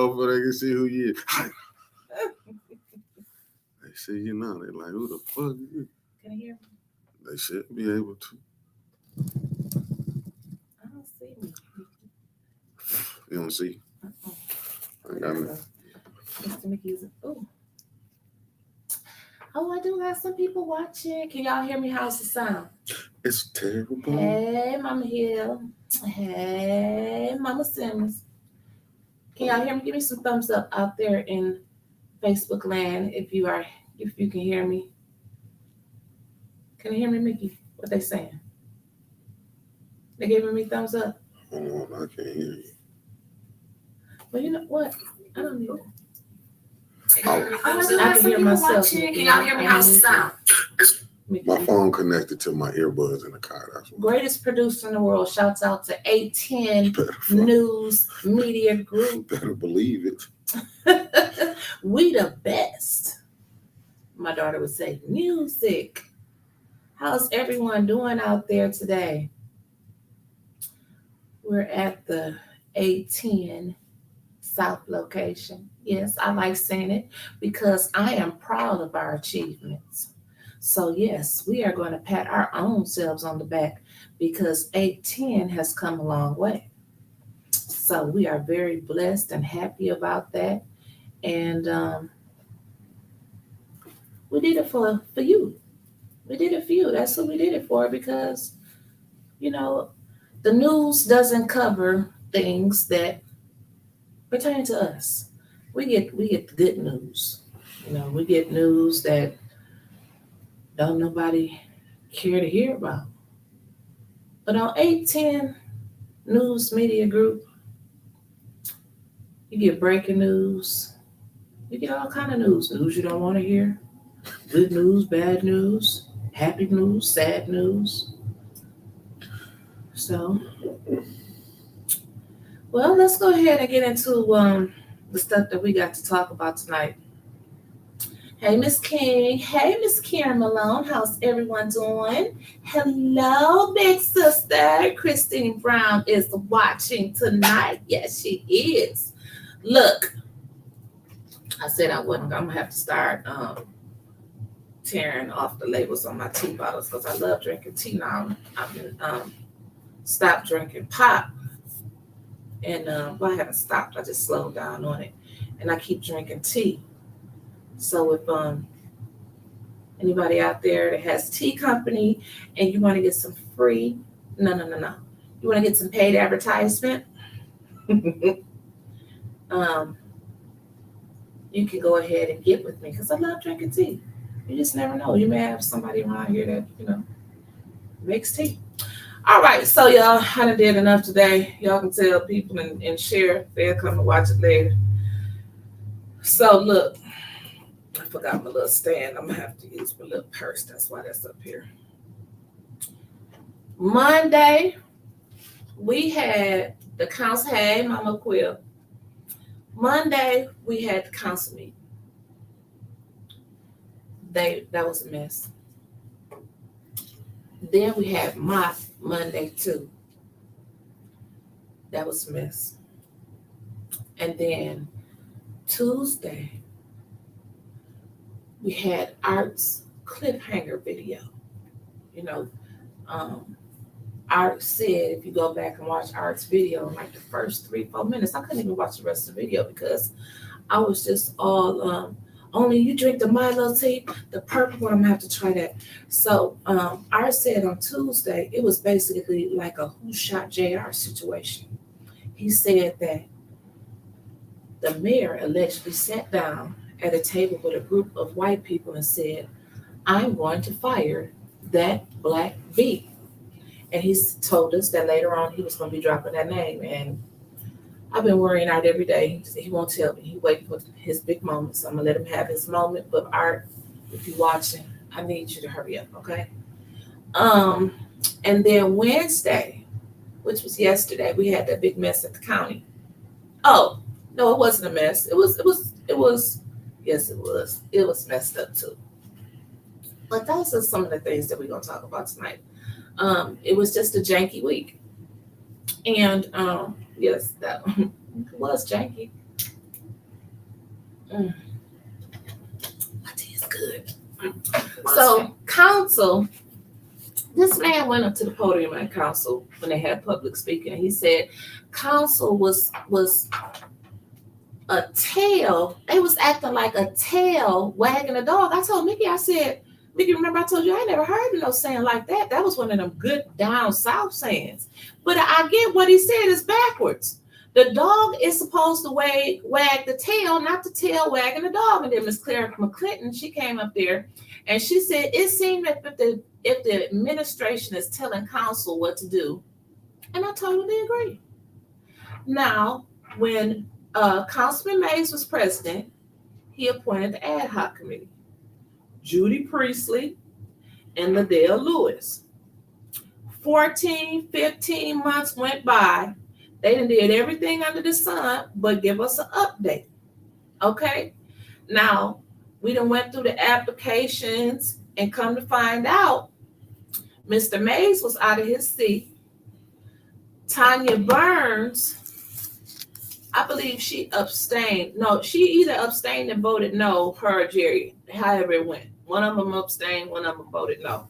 before they can see who you is. They see you now. They like, who the fuck is you? Can you hear me? They should be able to. I don't see me. You don't see? I got it. Mr. Mickey's. Oh, I do got some people watching. Can y'all hear me? How's the sound? It's terrible. Hey, Mama Hill. Hey, Mama Simmons. Can y'all hear me? Give me some thumbs up out there in Facebook land if you can hear me. Can you hear me, Mickey? What they saying? They giving me thumbs up. Hold on, I can't hear you. Well, you know what? I don't need it. I can hear myself. Can y'all hear me? How's the sound? My phone connected to my earbuds in the car. That's what. Greatest producer in the world. Shouts out to 810 News Media Group. Better believe it. We the best. My daughter would say, music. How's everyone doing out there today? We're at the 810 South location. Yes, I like saying it because I am proud of our achievements. So yes, we are going to pat our own selves on the back because 810 has come a long way. So we are very blessed and happy about that. And we did it for you. We did it for you. That's what we did it for because, the news doesn't cover things that pertain to us. We get the good news. We get news that don't nobody care to hear about. But on 810 News Media Group, you get breaking news. You get all kind of news. News you don't want to hear. Good news, bad news, happy news, sad news. So, well, let's go ahead and get into the stuff that we got to talk about tonight. Hey, Miss King. Hey, Miss Karen Malone. How's everyone doing? Hello, big sister. Christine Brown is watching tonight. Yes, she is. Look, I said I wasn't. I'm going to have to start tearing off the labels on my tea bottles because I love drinking tea now. I've been stopped drinking pop. And well, I haven't stopped. I just slowed down on it. And I keep drinking tea. So if anybody out there that has tea company and you want to get some free, no. You want to get some paid advertisement? You can go ahead and get with me because I love drinking tea. You just never know. You may have somebody around here that, makes tea. All right, so y'all, I done did enough today. Y'all can tell people and share. They'll come and watch it later. So look, I forgot my little stand. I'm going to have to use my little purse. That's why that's up here. Monday, we had the council. Hey, Mama Quill. Monday, we had the council meeting. That was a mess. Then we had my Monday too. That was a mess. And then Tuesday, we had Art's cliffhanger video. Art said if you go back and watch Art's video in like the first 3-4 minutes, I couldn't even watch the rest of the video because I was just all only you drink the Milo tea, the purple one, I'm gonna have to try that. So Art said on Tuesday, it was basically like a who shot JR situation. He said that the mayor allegedly sat down at a table with a group of white people and said, I'm going to fire that black V. And he's told us that later on he was going to be dropping that name. And I've been worrying Art every day. He won't tell me. He waiting for his big moment. So I'm going to let him have his moment. But Art, if you're watching, I need you to hurry up, okay? And then Wednesday, which was yesterday, we had that big mess at the county. Oh, no, it wasn't a mess. It was, yes, it was. It was messed up too. But those are some of the things that we're going to talk about tonight. It was just a janky week. And yes, that was janky. My tea is good. So council, this man went up to the podium at council when they had public speaking. He said council was a tail. They was acting like a tail wagging a dog. I told Mickey, I said, Mickey, remember I told you I never heard of no saying like that. That was one of them good down south sayings. But I get what he said is backwards. The dog is supposed to wag the tail, not the tail wagging the dog. And then Miss Clara McClinton, she came up there and she said, it seemed that if the administration is telling council what to do, and I totally agree. Now, when Councilman Mays was president, he appointed the ad hoc committee. Judy Priestley and Liddell Lewis. 14, 15 months went by. They done did everything under the sun but give us an update. Okay? Now, we done went through the applications and come to find out, Mr. Mays was out of his seat. Tanya Burns, I believe she abstained. No, she either abstained and voted no, her or Jerry, however it went. One of them abstained, one of them voted no.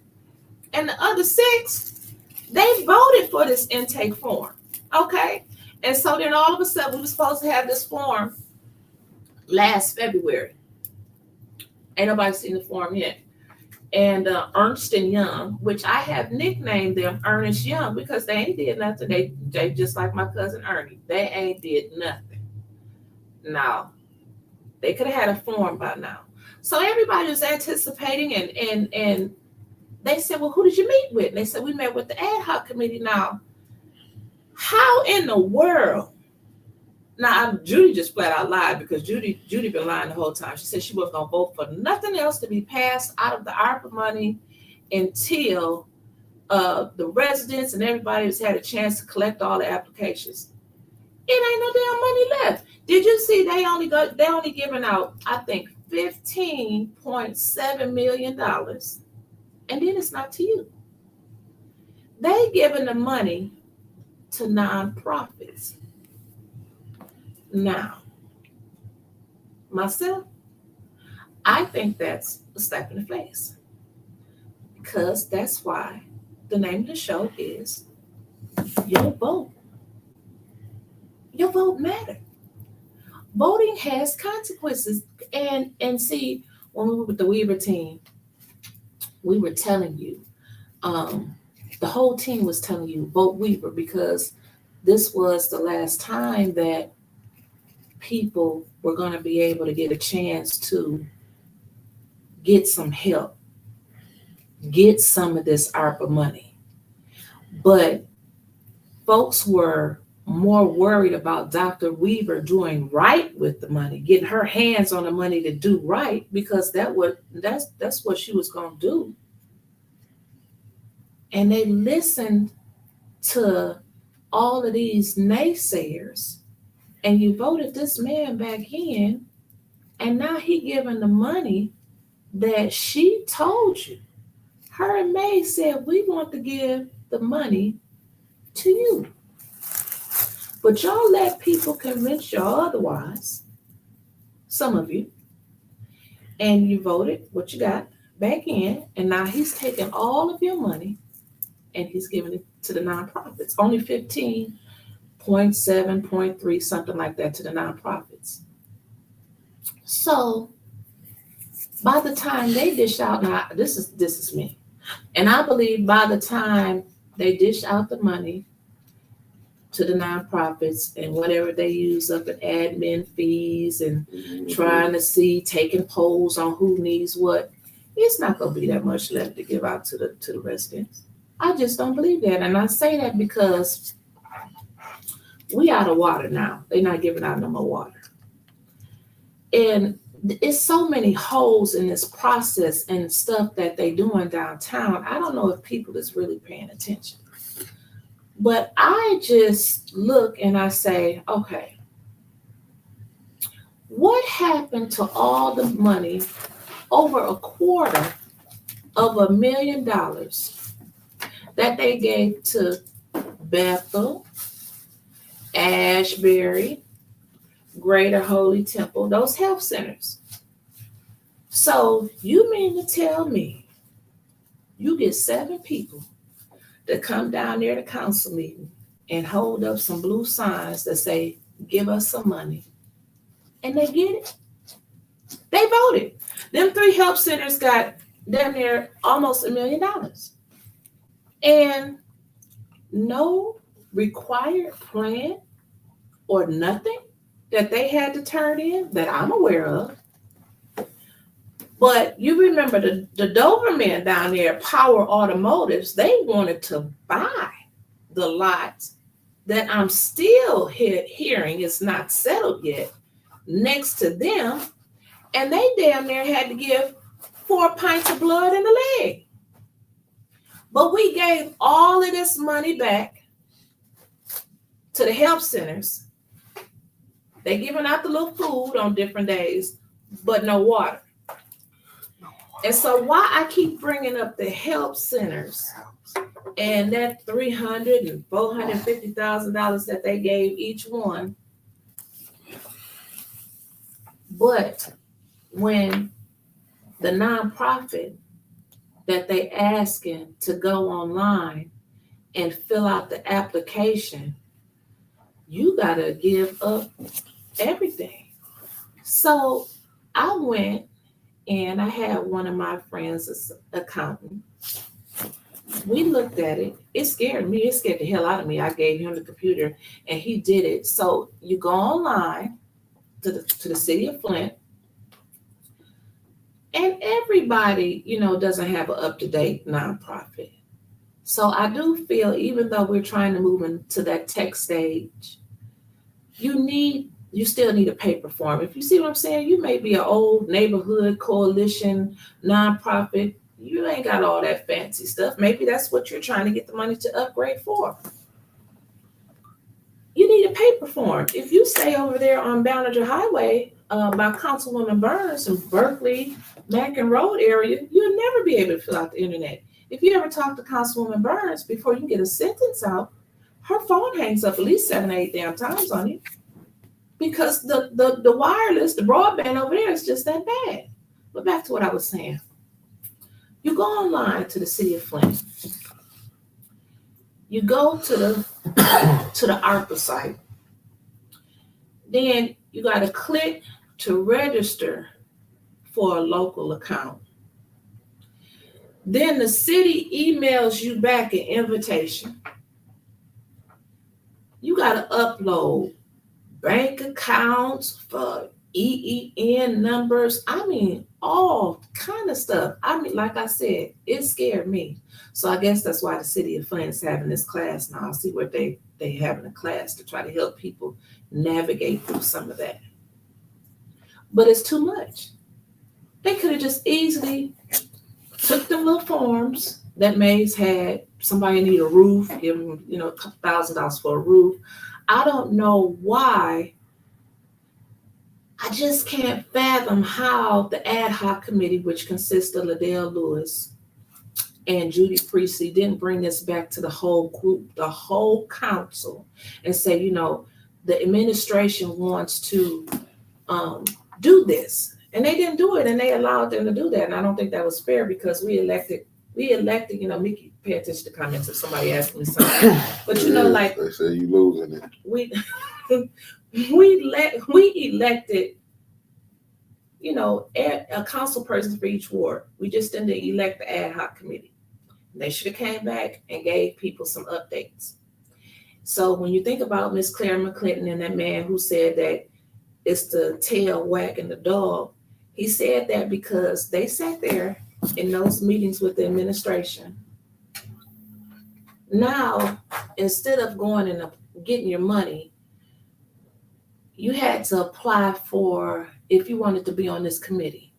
And the other 6, they voted for this intake form. Okay? And so then all of a sudden, we were supposed to have this form last February. Ain't nobody seen the form yet. And Ernst & Young, which I have nicknamed them Ernest Young because they ain't did nothing. They just like my cousin Ernie. They ain't did nothing. Now, they could have had a form by now. So everybody was anticipating and they said, well, who did you meet with? And they said, we met with the ad hoc committee. Now, how in the world? Now, Judy just flat out lied because Judy been lying the whole time. She said she wasn't going to vote for nothing else to be passed out of the ARPA money until the residents and everybody has had a chance to collect all the applications. It ain't no damn money left. Did you see they only giving out, I think, $15.7 million, and then it's not to you. They giving the money to nonprofits. Now, myself, I think that's a slap in the face because that's why the name of the show is Your Vote. Your vote matters. Voting has consequences. And see, when we were with the Weaver team, we were telling you, the whole team was telling you, vote Weaver, because this was the last time that people were going to be able to get a chance to get some help, get some of this ARPA money. But folks were more worried about Dr. Weaver doing right with the money, getting her hands on the money to do right, because that's what she was going to do. And they listened to all of these naysayers, and you voted this man back in, and now he giving the money that she told you. Her and May said, we want to give the money to you. But y'all let people convince y'all otherwise, some of you, and you voted what you got back in, and now he's taking all of your money and he's giving it to the nonprofits. Only 15.7, 0.3, something like that to the nonprofits. So by the time they dish out, now this is me, and I believe by the time they dish out the money to the nonprofits and whatever they use up in admin fees and trying to see, taking polls on who needs what, it's not going to be that much left to give out to the residents. I just don't believe that. And I say that because we out of water now. They're not giving out no more water. And it's so many holes in this process and stuff that they doing downtown. I don't know if people is really paying attention. But I just look and I say, okay, what happened to all the money, over $250,000 that they gave to Bethel, Ashbury, Greater Holy Temple, those health centers. So you mean to tell me you get 7 people to come down there to council meeting and hold up some blue signs that say, give us some money. And they get it. They voted. Them 3 health centers got damn near almost $1 million. And no required plan or nothing that they had to turn in that I'm aware of. But you remember the Doberman down there, Power Automotives, they wanted to buy the lot that I'm still hearing is not settled yet next to them. And they damn near had to give 4 pints of blood in the leg. But we gave all of this money back to the health centers. They giving out the little food on different days, but no water. And so why I keep bringing up the health centers and that $300,000 and $450,000 that they gave each one, but when the nonprofit that they asking to go online and fill out the application, you gotta give up everything. So I went and I had one of my friends, as accountant. We looked at it. It scared me. It scared the hell out of me. I gave him the computer and he did it. So you go online to the city of Flint, and everybody, doesn't have an up-to-date nonprofit. So I do feel, even though we're trying to move into that tech stage, you still need a paper form. If you see what I'm saying, you may be an old neighborhood coalition nonprofit. You ain't got all that fancy stuff. Maybe that's what you're trying to get the money to upgrade for. You need a paper form. If you stay over there on Ballinger Highway by Councilwoman Burns in Berkeley, Mackin Road area, you'll never be able to fill out the internet. If you ever talk to Councilwoman Burns, before you can get a sentence out, her phone hangs up at least 7 or 8 damn times on you. Because the wireless, the broadband over there is just that bad. But back to what I was saying. You go online to the city of Flint. You go to the ARPA site. Then you got to click to register for a local account. Then the city emails you back an invitation. You got to upload bank accounts for EEN numbers. I mean, all kind of stuff. I mean, like I said, it scared me. So I guess that's why the city of Flint is having this class now. I'll see what they having a class to try to help people navigate through some of that. But it's too much. They could have just easily took them little forms that Mays had. Somebody need a roof, give them, a couple $1,000s for a roof. I don't know why. I just can't fathom how the ad hoc committee, which consists of Liddell Lewis and Judy Priestley, didn't bring this back to the whole group, the whole council, and say, the administration wants to do this. And they didn't do it, and they allowed them to do that. And I don't think that was fair, because we elected, Mickey, pay attention to comments if somebody asks me something. But like they say you losing it. We elected, a council person for each ward. We just didn't elect the ad hoc committee. They should have came back and gave people some updates. So when you think about Miss Claire McClinton and that man who said that it's the tail wagging the dog, he said that because they sat there in those meetings with the administration. Now, instead of going and getting your money, you had to apply for, if you wanted to be on this committee.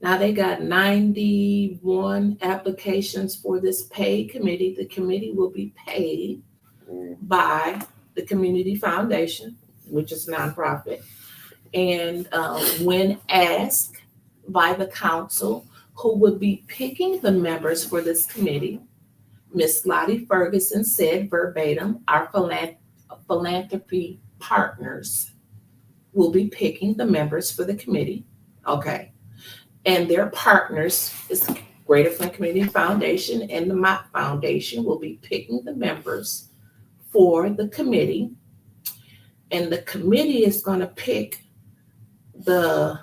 Now they got 91 applications for this paid committee. The committee will be paid by the Community Foundation, which is a nonprofit. And when asked by the council who would be picking the members for this committee, Miss Lottie Ferguson said verbatim, our philanthropy partners will be picking the members for the committee. Okay. And their partners is Greater Flint Community Foundation and the Mott Foundation will be picking the members for the committee. And the committee is going to pick the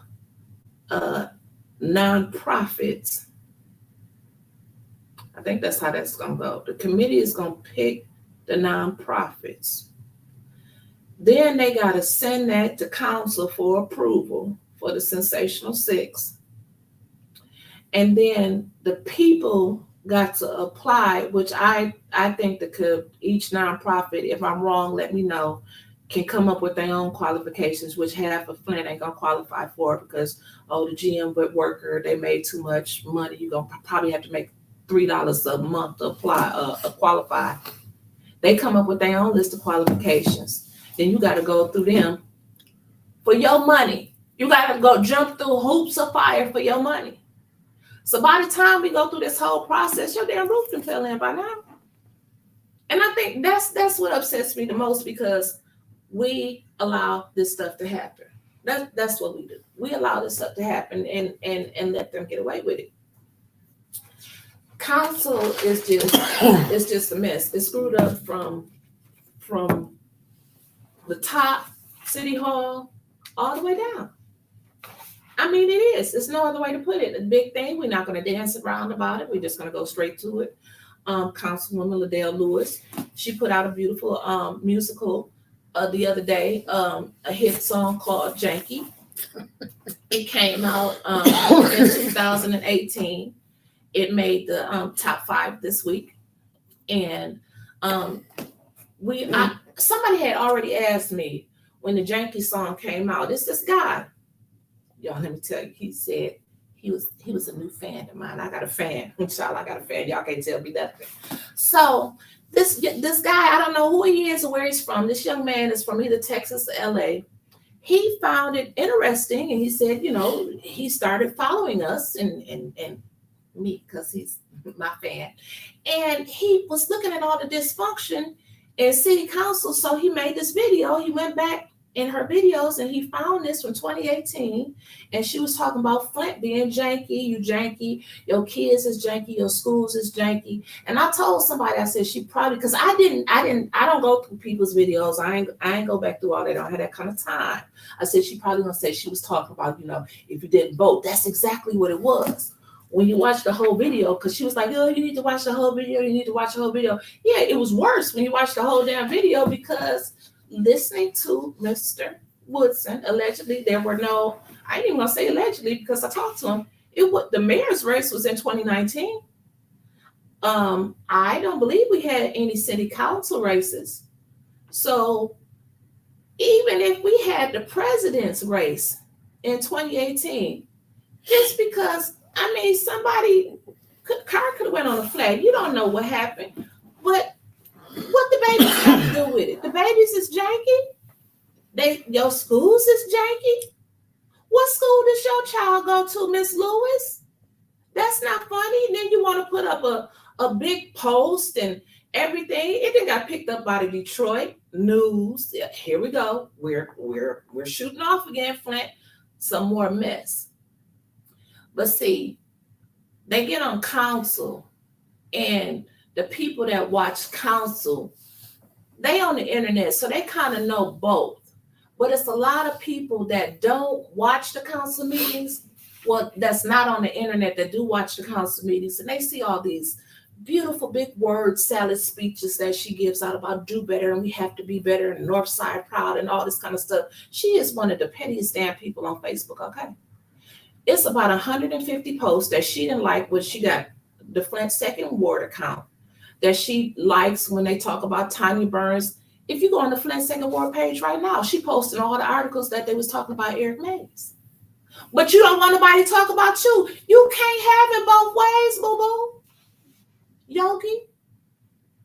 nonprofits. I think that's how that's going to go. The committee is going to pick the nonprofits. Then they got to send that to council for approval for the Sensational Six. And then the people got to apply, which I think that each nonprofit, if I'm wrong, let me know, can come up with their own qualifications, which half of Flint ain't gonna qualify for it because, the GM worker, they made too much money. You're gonna probably have to make $3 a month to apply, qualify. They come up with their own list of qualifications. Then you gotta go through them for your money. You gotta go jump through hoops of fire for your money. So by the time we go through this whole process, your damn roof can fill in by now. And I think that's what upsets me the most because we allow this stuff to happen. That's what we do. We allow this stuff to happen and let them get away with it. Council is just a mess. It's screwed up from the top, City Hall, all the way down. I mean, it is. There's no other way to put it. The big thing, we're not going to dance around about it. We're just going to go straight to it. Councilwoman Liddell Lewis, she put out a beautiful musical the other day, a hit song called Janky. It came out in 2018. It made the top 5 this week. And somebody had already asked me when the Janky song came out, it's this guy. Y'all, let me tell you, he said he was a new fan of mine. I got a fan. Inshallah, I got a fan. Y'all can't tell me nothing. So this guy, I don't know who he is or where he's from. This young man is from either Texas or LA. He found it interesting and he said, he started following us and me because he's my fan. And he was looking at all the dysfunction in city council. So he made this video. He went back in her videos and he found this from 2018 and she was talking about Flint being janky, you janky, your kids is janky, your schools is janky. And I told somebody, I said she probably, because I don't go through people's videos. I ain't go back through all that. I don't have that kind of time. I said she probably gonna say she was talking about, if you didn't vote. That's exactly what it was. When you watch the whole video, because she was like, you need to watch the whole video, you need to watch the whole video. Yeah, it was worse when you watch the whole damn video because listening to Mr. Woodson, allegedly, there were no, I ain't even gonna say allegedly because I talked to him. The mayor's race was in 2019. I don't believe we had any city council races. So even if we had the president's race in 2018, just because, somebody, car could have went on a flag. You don't know what happened. But what the babies have to do with it? The babies is janky? Your schools is janky? What school does your child go to, Miss Lewis? That's not funny. And then you want to put up a big post and everything. It then got picked up by the Detroit News. Yeah, here we go. We're shooting off again, Flint. Some more mess. But see, they get on council and the people that watch council, they on the internet, so they kind of know both. But it's a lot of people that don't watch the council meetings, well, that's not on the internet, that do watch the council meetings, and they see all these beautiful big word salad speeches that she gives out about do better and we have to be better and North Side proud and all this kind of stuff. She is one of the pettiest damn people on Facebook, okay? It's about 150 posts that she didn't like when she got the Flint Second Ward account that she likes when they talk about Tanya Burns. If you go on the Flint Second Ward page right now, she posted all the articles that they was talking about Eric Mays. But you don't want nobody to talk about you. You can't have it both ways, boo-boo. Yogi,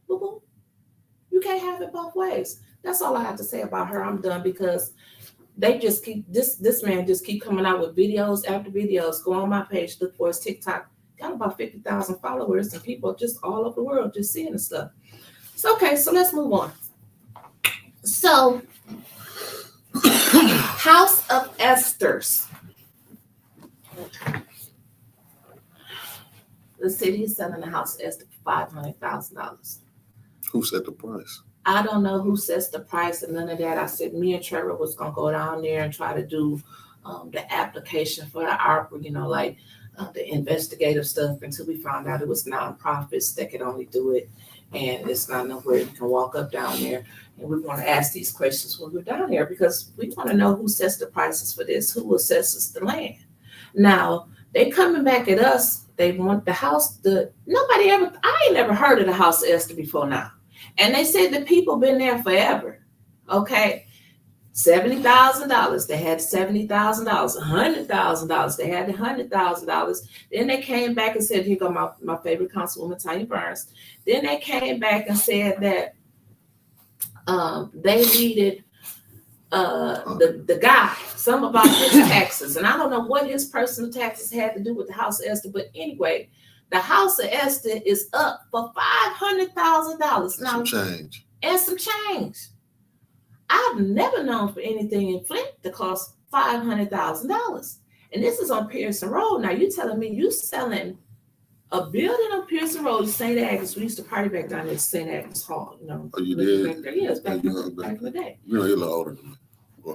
boo-boo. You can't have it both ways. That's all I have to say about her. I'm done because they just keep, this man just keep coming out with videos after videos. Go on my page, look for his TikTok. Got about 50,000 followers and people just all over the world just seeing the stuff. So, okay, so let's move on. So House of Esther's. The city is selling the House of Esther for $500,000. Who set the price? I don't know who sets the price and none of that. I said me and Trevor was gonna go down there and try to do the application for the ARPA, like the investigative stuff until we found out it was nonprofits that could only do it. And it's not nowhere you can walk up down there. And we want to ask these questions when we're down there because we want to know who sets the prices for this, who assesses the land. Now, they coming back at us. They want the house. I ain't never heard of the House of Esther before now. And they said the people been there forever. Okay. $70,000. They had $70,000, $100,000. They had $100,000. Then they came back and said, here go my favorite Councilwoman Tanya Burns. Then they came back and said that they needed the guy, some about his taxes. And I don't know what his personal taxes had to do with the House of Esther. But anyway, the House of Esther is up for $500,000. Now, some change. I've never known for anything in Flint to cost $500,000. And this is on Pearson Road. Now you telling me you selling a building on Pearson Road, St. Agnes. We used to party back down there at St. Agnes Hall, Oh, you did? Back there. Yes, back in the day. You're a little older than me.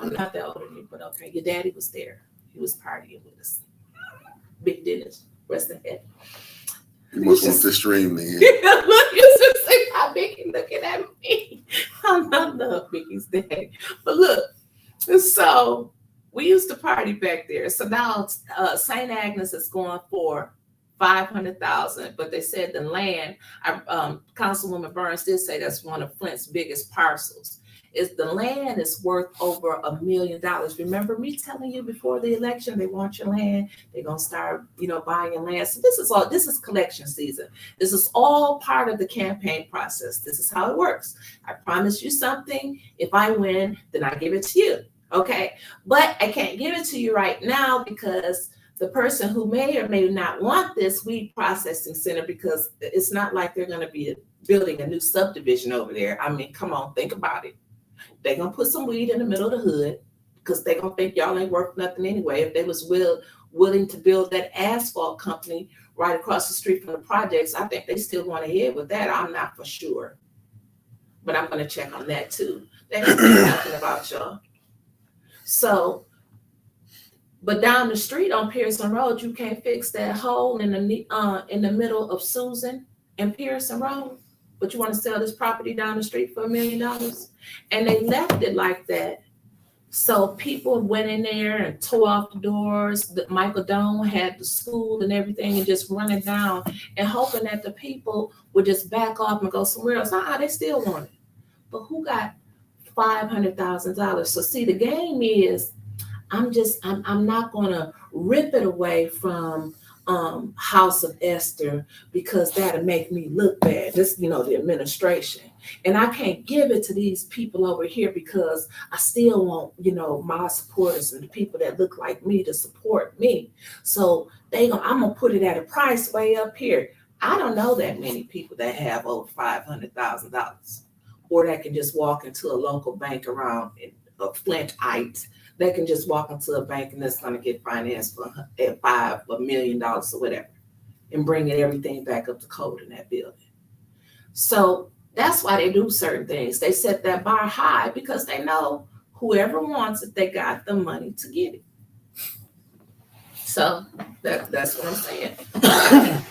I'm not that older than you, but okay. Your daddy was there. He was partying with us. Big Dennis, rest in heaven. You must want to stream then. Look, you should see how Mickey looking at me. I love Mickey's daddy. But look, so we used to party back there. So now St. Agnes is going for $500,000, but they said the land, Councilwoman Burns did say that's one of Flint's biggest parcels. The land is worth over $1 million. Remember me telling you before the election, they want your land. They're gonna start, buying your land. So this is collection season. This is all part of the campaign process. This is how it works. I promise you something. If I win, then I give it to you. Okay, but I can't give it to you right now because the person who may or may not want this weed processing center, because it's not like they're going to be building a new subdivision over there. I mean, come on, think about it. They're going to put some weed in the middle of the hood because they're going to think y'all ain't worth nothing anyway. If they was willing to build that asphalt company right across the street from the projects, I think they still want ahead with that. I'm not for sure. But I'm going to check on that too. They're going to be talking about y'all. So, but down the street on Pearson Road, you can't fix that hole in the middle of Susan and Pearson Road. But you want to sell this property down the street for $1 million? And they left it like that. So people went in there and tore off the doors. Michael Doan had the school and everything and just running down and hoping that the people would just back off and go somewhere else. They still want it. But who got $500,000? So see, the game is, I'm not gonna rip it away from House of Esther because that'll make me look bad. This, the administration. And I can't give it to these people over here because I still want, my supporters and the people that look like me to support me. So I'm gonna put it at a price way up here. I don't know that many people that have over $500,000 or that can just walk into a local bank around Flintite. They can just walk into a bank and that's going to get financed for $1 million or whatever and bring everything back up to code in that building. So that's why they do certain things. They set that bar high because they know whoever wants it, they got the money to get it. So that's what I'm saying.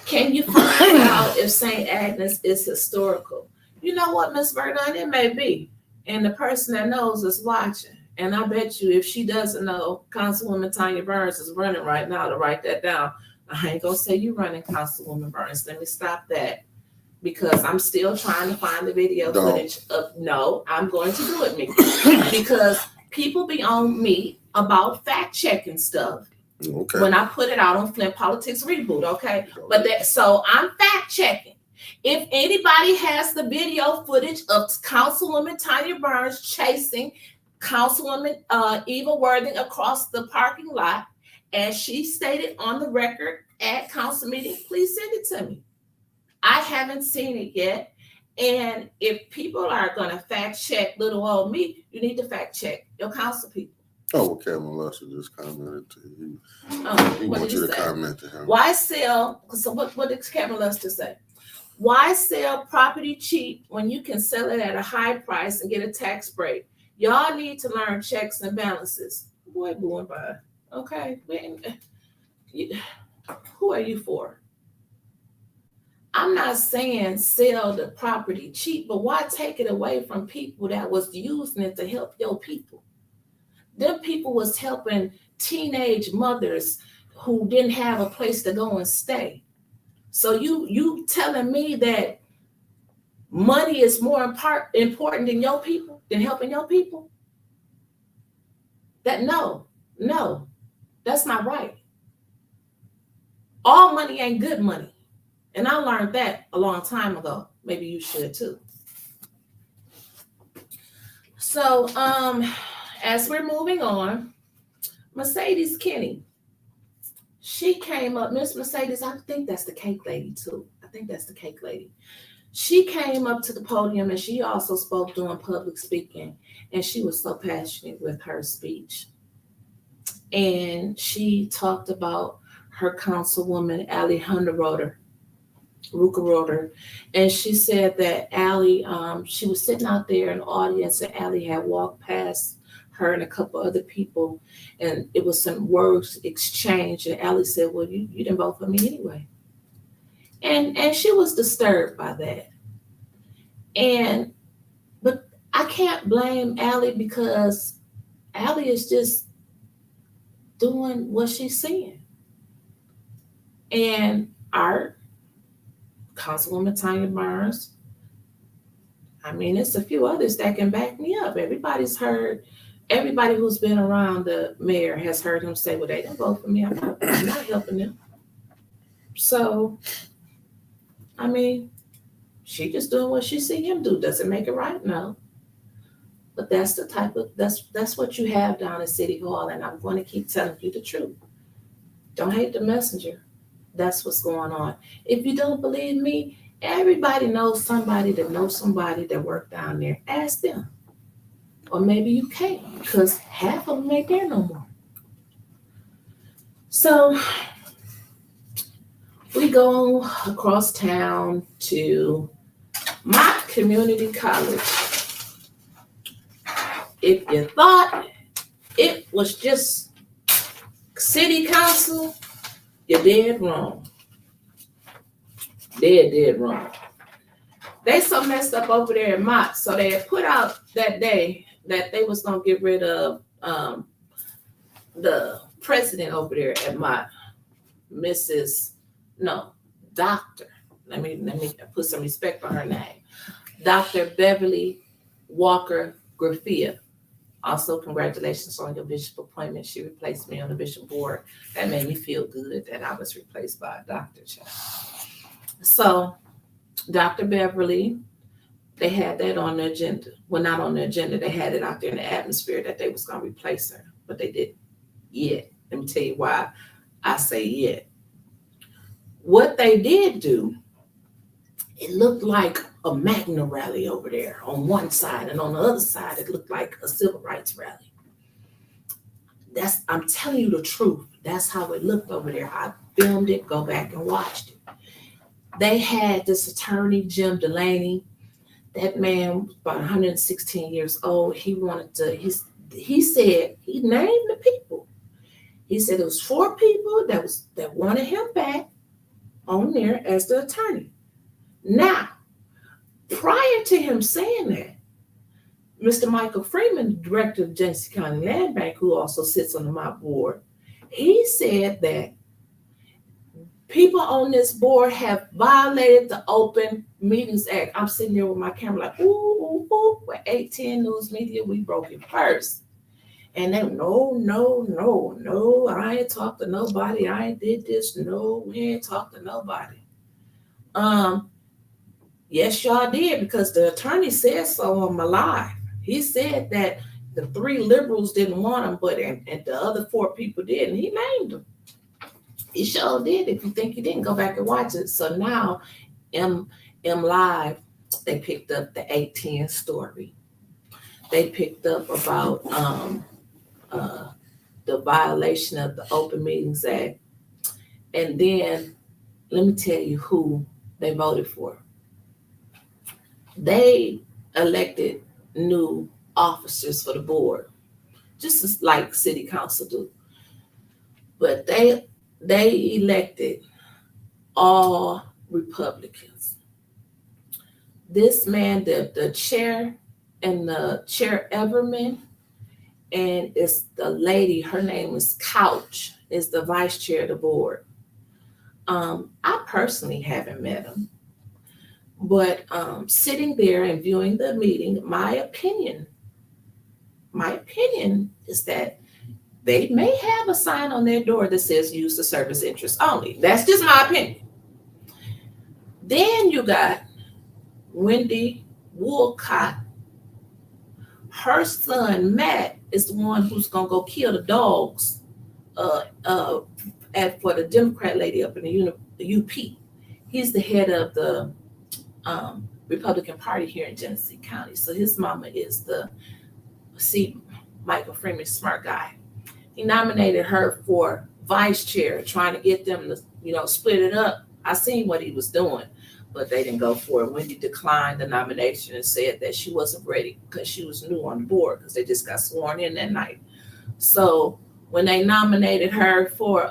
Can you find out if St. Agnes is historical? You know what, Miss Verdun, it may be. And the person that knows is watching. And I bet you if she doesn't know, Councilwoman Tanya Burns is running right now to write that down. I ain't gonna say you running, Councilwoman Burns. Let me stop that because I'm still trying to find the video footage of, no, I'm going to do it, Mickey. Because people be on me about fact checking stuff. Okay. When I put it out on Flint Politics Reboot, okay? So I'm fact checking. If anybody has the video footage of Councilwoman Tanya Burns chasing Councilwoman Eva Worthing across the parking lot, as she stated on the record at council meeting, please send it to me. I haven't seen it yet. And if people are going to fact check little old me, you need to fact check your council people. Oh, well, Kevin Lusher just commented to you. He What wants did you he to say? comment to him. Why sell? So what did Kevin Luster say? Why sell property cheap when you can sell it at a high price and get a tax break? Y'all need to learn checks and balances. Boy, by. Okay. Who are you for? I'm not saying sell the property cheap, but why take it away from people that was using it to help your people? Them people was helping teenage mothers who didn't have a place to go and stay. So you telling me that money is more important than your people, than helping your people? That no, that's not right. All money ain't good money. And I learned that a long time ago. Maybe you should too. So as we're moving on, Mercedes Kenny, she came up, Miss Mercedes, I think that's the cake lady too. I think that's the cake lady. She came up to the podium and she also spoke doing public speaking, and she was so passionate with her speech. And she talked about her councilwoman, Alejandra Ruka, and she said that Allie, she was sitting out there in the audience, and Allie had walked past her and a couple other people, and it was some words exchanged, and Allie said, well, you didn't vote for me anyway. And she was disturbed by that. But I can't blame Allie, because Allie is just doing what she's saying. And our Councilwoman Tanya Barnes, I mean, it's a few others that can back me up. Everybody who's been around the mayor has heard him say, well, they didn't vote for me. I'm not helping them. So, I mean, she just doing what she see him do. Does it make it right? No. But that's the type of, that's what you have down at City Hall, and I'm going to keep telling you the truth. Don't hate the messenger. That's what's going on. If you don't believe me, everybody knows somebody that worked down there. Ask them. Or maybe you can't, because half of them ain't there no more. So we go across town to my community college. If you thought it was just city council, you're dead wrong. Dead wrong. They so messed up over there in Mott, so they had put out that day that they was gonna get rid of the president over there at Mott, Doctor. Let me put some respect on her name. Dr. Beverly Walker Graffia. Also, congratulations on your bishop appointment. She replaced me on the bishop board. That made me feel good that I was replaced by a doctor. So, Dr. Beverly, they had that on the agenda. Well, not on the agenda. They had it out there in the atmosphere that they was going to replace her, but they didn't yet. Let me tell you why I say yet. What they did do, it looked like a Magna rally over there on one side, and on the other side, it looked like a civil rights rally. I'm telling you the truth. That's how it looked over there. I filmed it. Go back and watched it. They had this attorney, Jim Delaney. That man was about 116 years old. He said, he named the people. He said it was 4 people that wanted him back on there as the attorney. Now, prior to him saying that, Mr. Michael Freeman, director of Genesee County Land Bank, who also sits on the MOP board, he said that people on this board have violated the Open Meetings Act. I'm sitting there with my camera like, ooh, with 810 News Media, we broke it first. And they, no, I ain't talked to nobody. I ain't did this. No, we ain't talked to nobody. Yes, y'all did, because the attorney said so on my live. He said that the 3 liberals didn't want him, but and the other 4 people did, and he named them. He sure did. If you think he didn't, go back and watch it. So now M Live They picked up the 810 story. They picked up about the violation of the Open Meetings Act. And then let me tell you who they voted for. They elected new officers for the board, just as like city council do. But they elected all Republicans. This man, the chair and the chair Everman, and it's the lady, her name is Couch, is the vice chair of the board. I personally haven't met him, but sitting there and viewing the meeting, my opinion is that they may have a sign on their door that says use the service interest only. That's just my opinion. Then you got Wendy Woolcott. Her son, Matt, is the one who's going to go kill the dogs for the Democrat lady up in the UP. He's the head of the Republican Party here in Genesee County. So his mama is Michael Freeman, smart guy. He nominated her for vice chair, trying to get them to, split it up. I seen what he was doing, but they didn't go for it. Wendy declined the nomination and said that she wasn't ready because she was new on the board because they just got sworn in that night. So when they nominated her for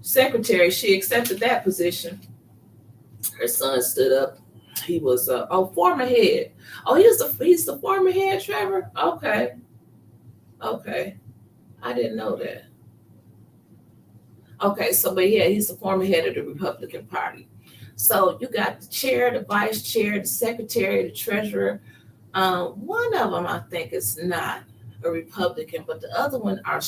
secretary, she accepted that position. Her son stood up. He was former head. Oh, he's the former head, Trevor? Okay. I didn't know that. Okay, but yeah, he's the former head of the Republican Party. So you got the chair, the vice chair, the secretary, the treasurer. One of them, I think, is not a Republican, but the other one are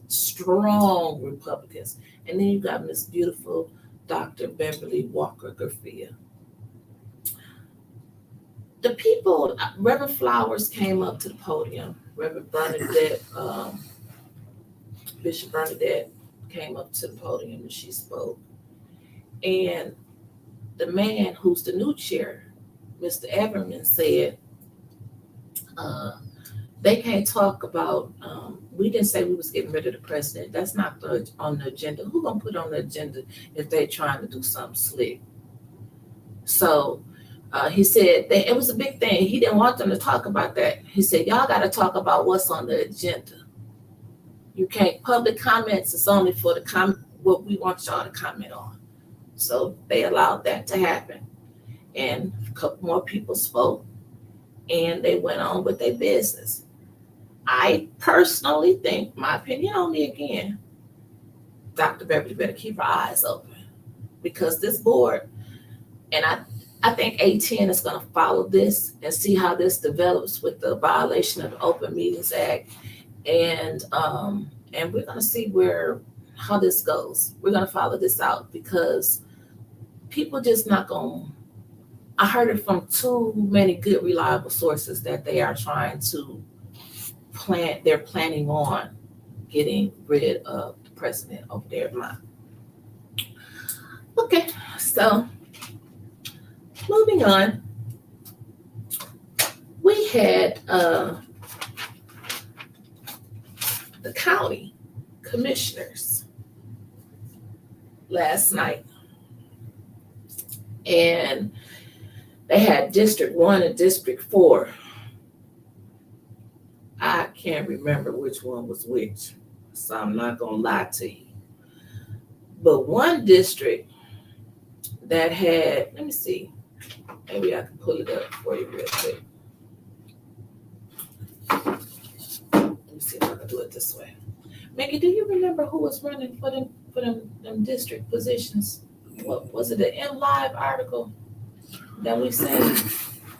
strong Republicans. And then you got Miss Beautiful Dr. Beverly Walker Garcia. The people, Reverend Flowers came up to the podium. Reverend Bernadette, Bishop Bernadette came up to the podium and she spoke. And the man who's the new chair, Mr. Everman, said, they can't talk about, we didn't say we was getting rid of the president. That's not on the agenda. Who gonna put on the agenda if they trying to do something slick? So he said that it was a big thing. He didn't want them to talk about that. He said, y'all got to talk about what's on the agenda. You can't, public comments is only for what we want y'all to comment on. So they allowed that to happen. And a couple more people spoke and they went on with their business. I personally think, my opinion only again, Dr. Beverly better keep her eyes open because this board, and I think 810 is going to follow this and see how this develops with the violation of the Open Meetings Act. And we're going to see how this goes. We're going to follow this out because people just not going to, I heard it from too many good, reliable sources that they are trying to they're planning on getting rid of the president over there in line. Okay, so moving on, we had the county commissioners last night, and they had District 1 and District 4. I can't remember which one was which, so I'm not gonna lie to you. But one district that had, let me see, maybe I can pull it up for you real quick. Let me see if I can do it this way. Maggie, do you remember who was running for them district positions? What was it, an MLive article that we sent?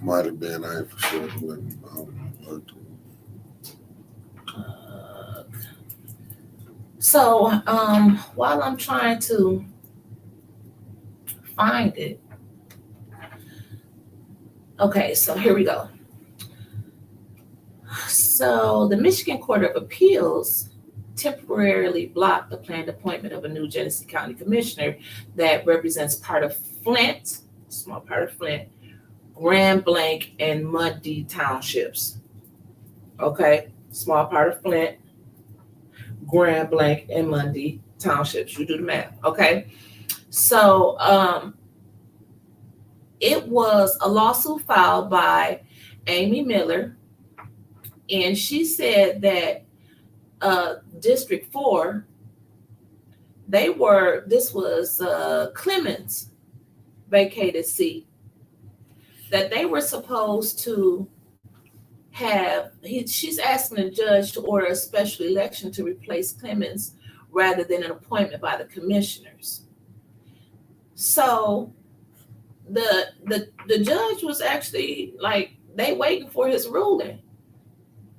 Might have been, I ain't for sure. So while I'm trying to find it, okay, so here we go. So the Michigan Court of Appeals temporarily blocked the planned appointment of a new Genesee County commissioner that represents part of Flint, small part of Flint, Grand Blanc, and Mundy townships. Okay, small part of Flint, Grand Blanc, and Mundy townships. You do the math. Okay, so it was a lawsuit filed by Amy Miller, and she said that District 4, this was Clemens' vacated seat, that they were supposed to she's asking the judge to order a special election to replace Clemens rather than an appointment by the commissioners. So the judge was actually like, they waiting for his ruling.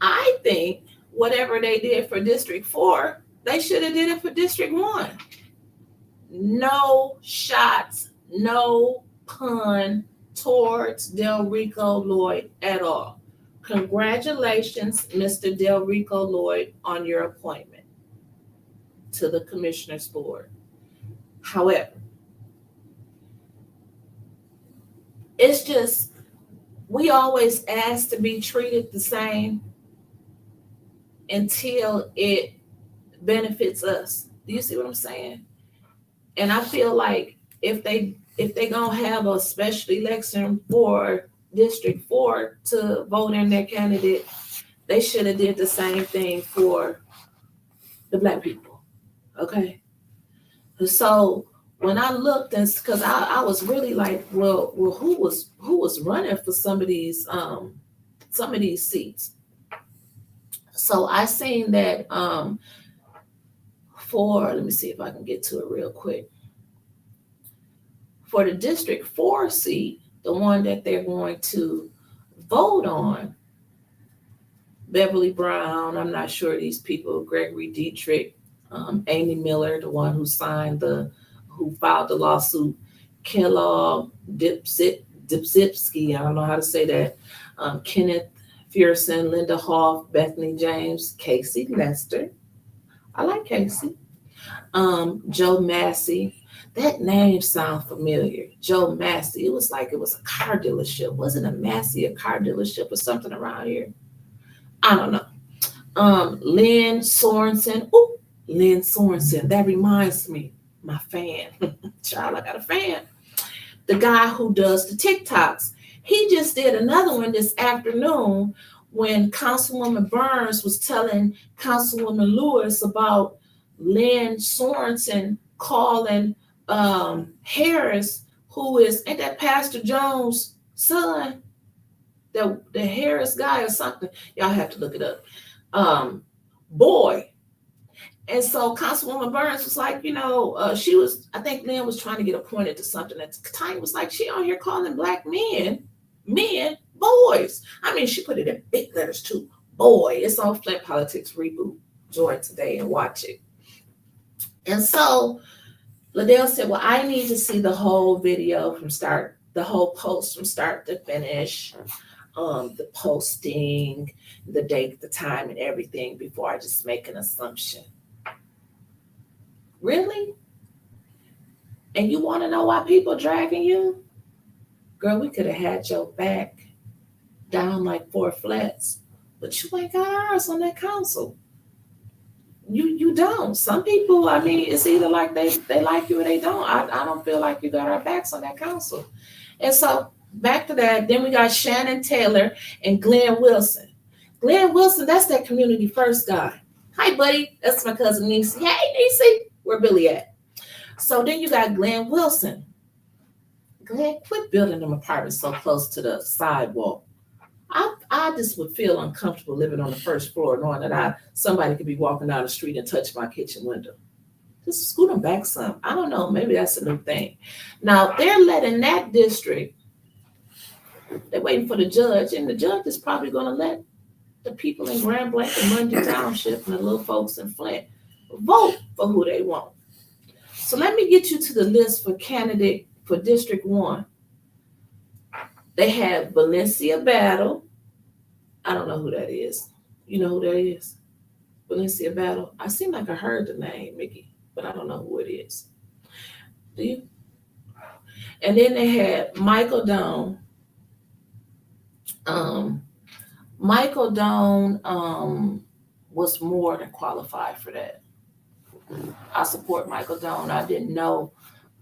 I think whatever they did for District 4, they should have did it for District 1. No shots, no pun towards Delrico Lloyd at all. Congratulations, Mr. Delrico Lloyd, on your appointment to the Commissioners Board. However, it's just, we always ask to be treated the same until it benefits us. Do you see what I'm saying? And I feel like if they gonna have a special election for District 4 to vote in their candidate, they should have did the same thing for the Black people. Okay. So when I looked, and because I was really like, well, who was running for some of these seats? So I seen that let me see if I can get to it real quick. For the District 4 seat, the one that they're going to vote on, Beverly Brown, I'm not sure these people, Gregory Dietrich, Amy Miller, the one who filed the lawsuit, Kellogg Dipsipsky, I don't know how to say that, Kenneth Fierson, Linda Hoff, Bethany James, Casey Lester. I like Casey. Joe Massey. That name sounds familiar. Joe Massey. It was like it was a car dealership. Wasn't a Massey a car dealership or something around here? I don't know. Lynn Sorensen. Oh, Lynn Sorensen. That reminds me, my fan. Child, I got a fan. The guy who does the TikToks. He just did another one this afternoon when Councilwoman Burns was telling Councilwoman Lewis about Lynn Sorensen calling Harris, ain't that Pastor Jones' son? The Harris guy or something. Y'all have to look it up. Boy. And so Councilwoman Burns was like, I think Lynn was trying to get appointed to something. At the time was like, she on here calling Black men, boys. I mean, she put it in big letters too. Boy, it's on Flint Politics Reboot. Join today and watch it. And so Liddell said, well, I need to see the whole video the whole post from start to finish, the posting, the date, the time, and everything before I just make an assumption. Really? And you want to know why people dragging you? Girl, we could have had your back down like 4 flats, but you ain't got ours on that council. You don't. Some people, I mean, it's either like they like you or they don't. I don't feel like you got our backs on that council. And so back to that, then we got Shannon Taylor and Glenn Wilson. Glenn Wilson, that's that Community First guy. Hi, buddy. That's my cousin Niecy. Hey, Niecy. Where Billy at? So then you got Glenn Wilson. Glenn, quit building them apartments so close to the sidewalk. I just would feel uncomfortable living on the first floor knowing that somebody could be walking down the street and touch my kitchen window. Just scoot them back some. I don't know. Maybe that's a new thing. Now, they're letting that district, they're waiting for the judge, and the judge is probably going to let the people in Grand Blanc and Mundy Township and the little folks in Flint vote for who they want. So let me get you to the list for candidate for District 1. They have Valencia Battle. I don't know who that is. You know who that is? Valencia Battle. I seem like I heard the name, Mickey, but I don't know who it is. Do you? And then they had Michael Doan. Michael Doan was more than qualified for that. I support Michael Doan. I didn't know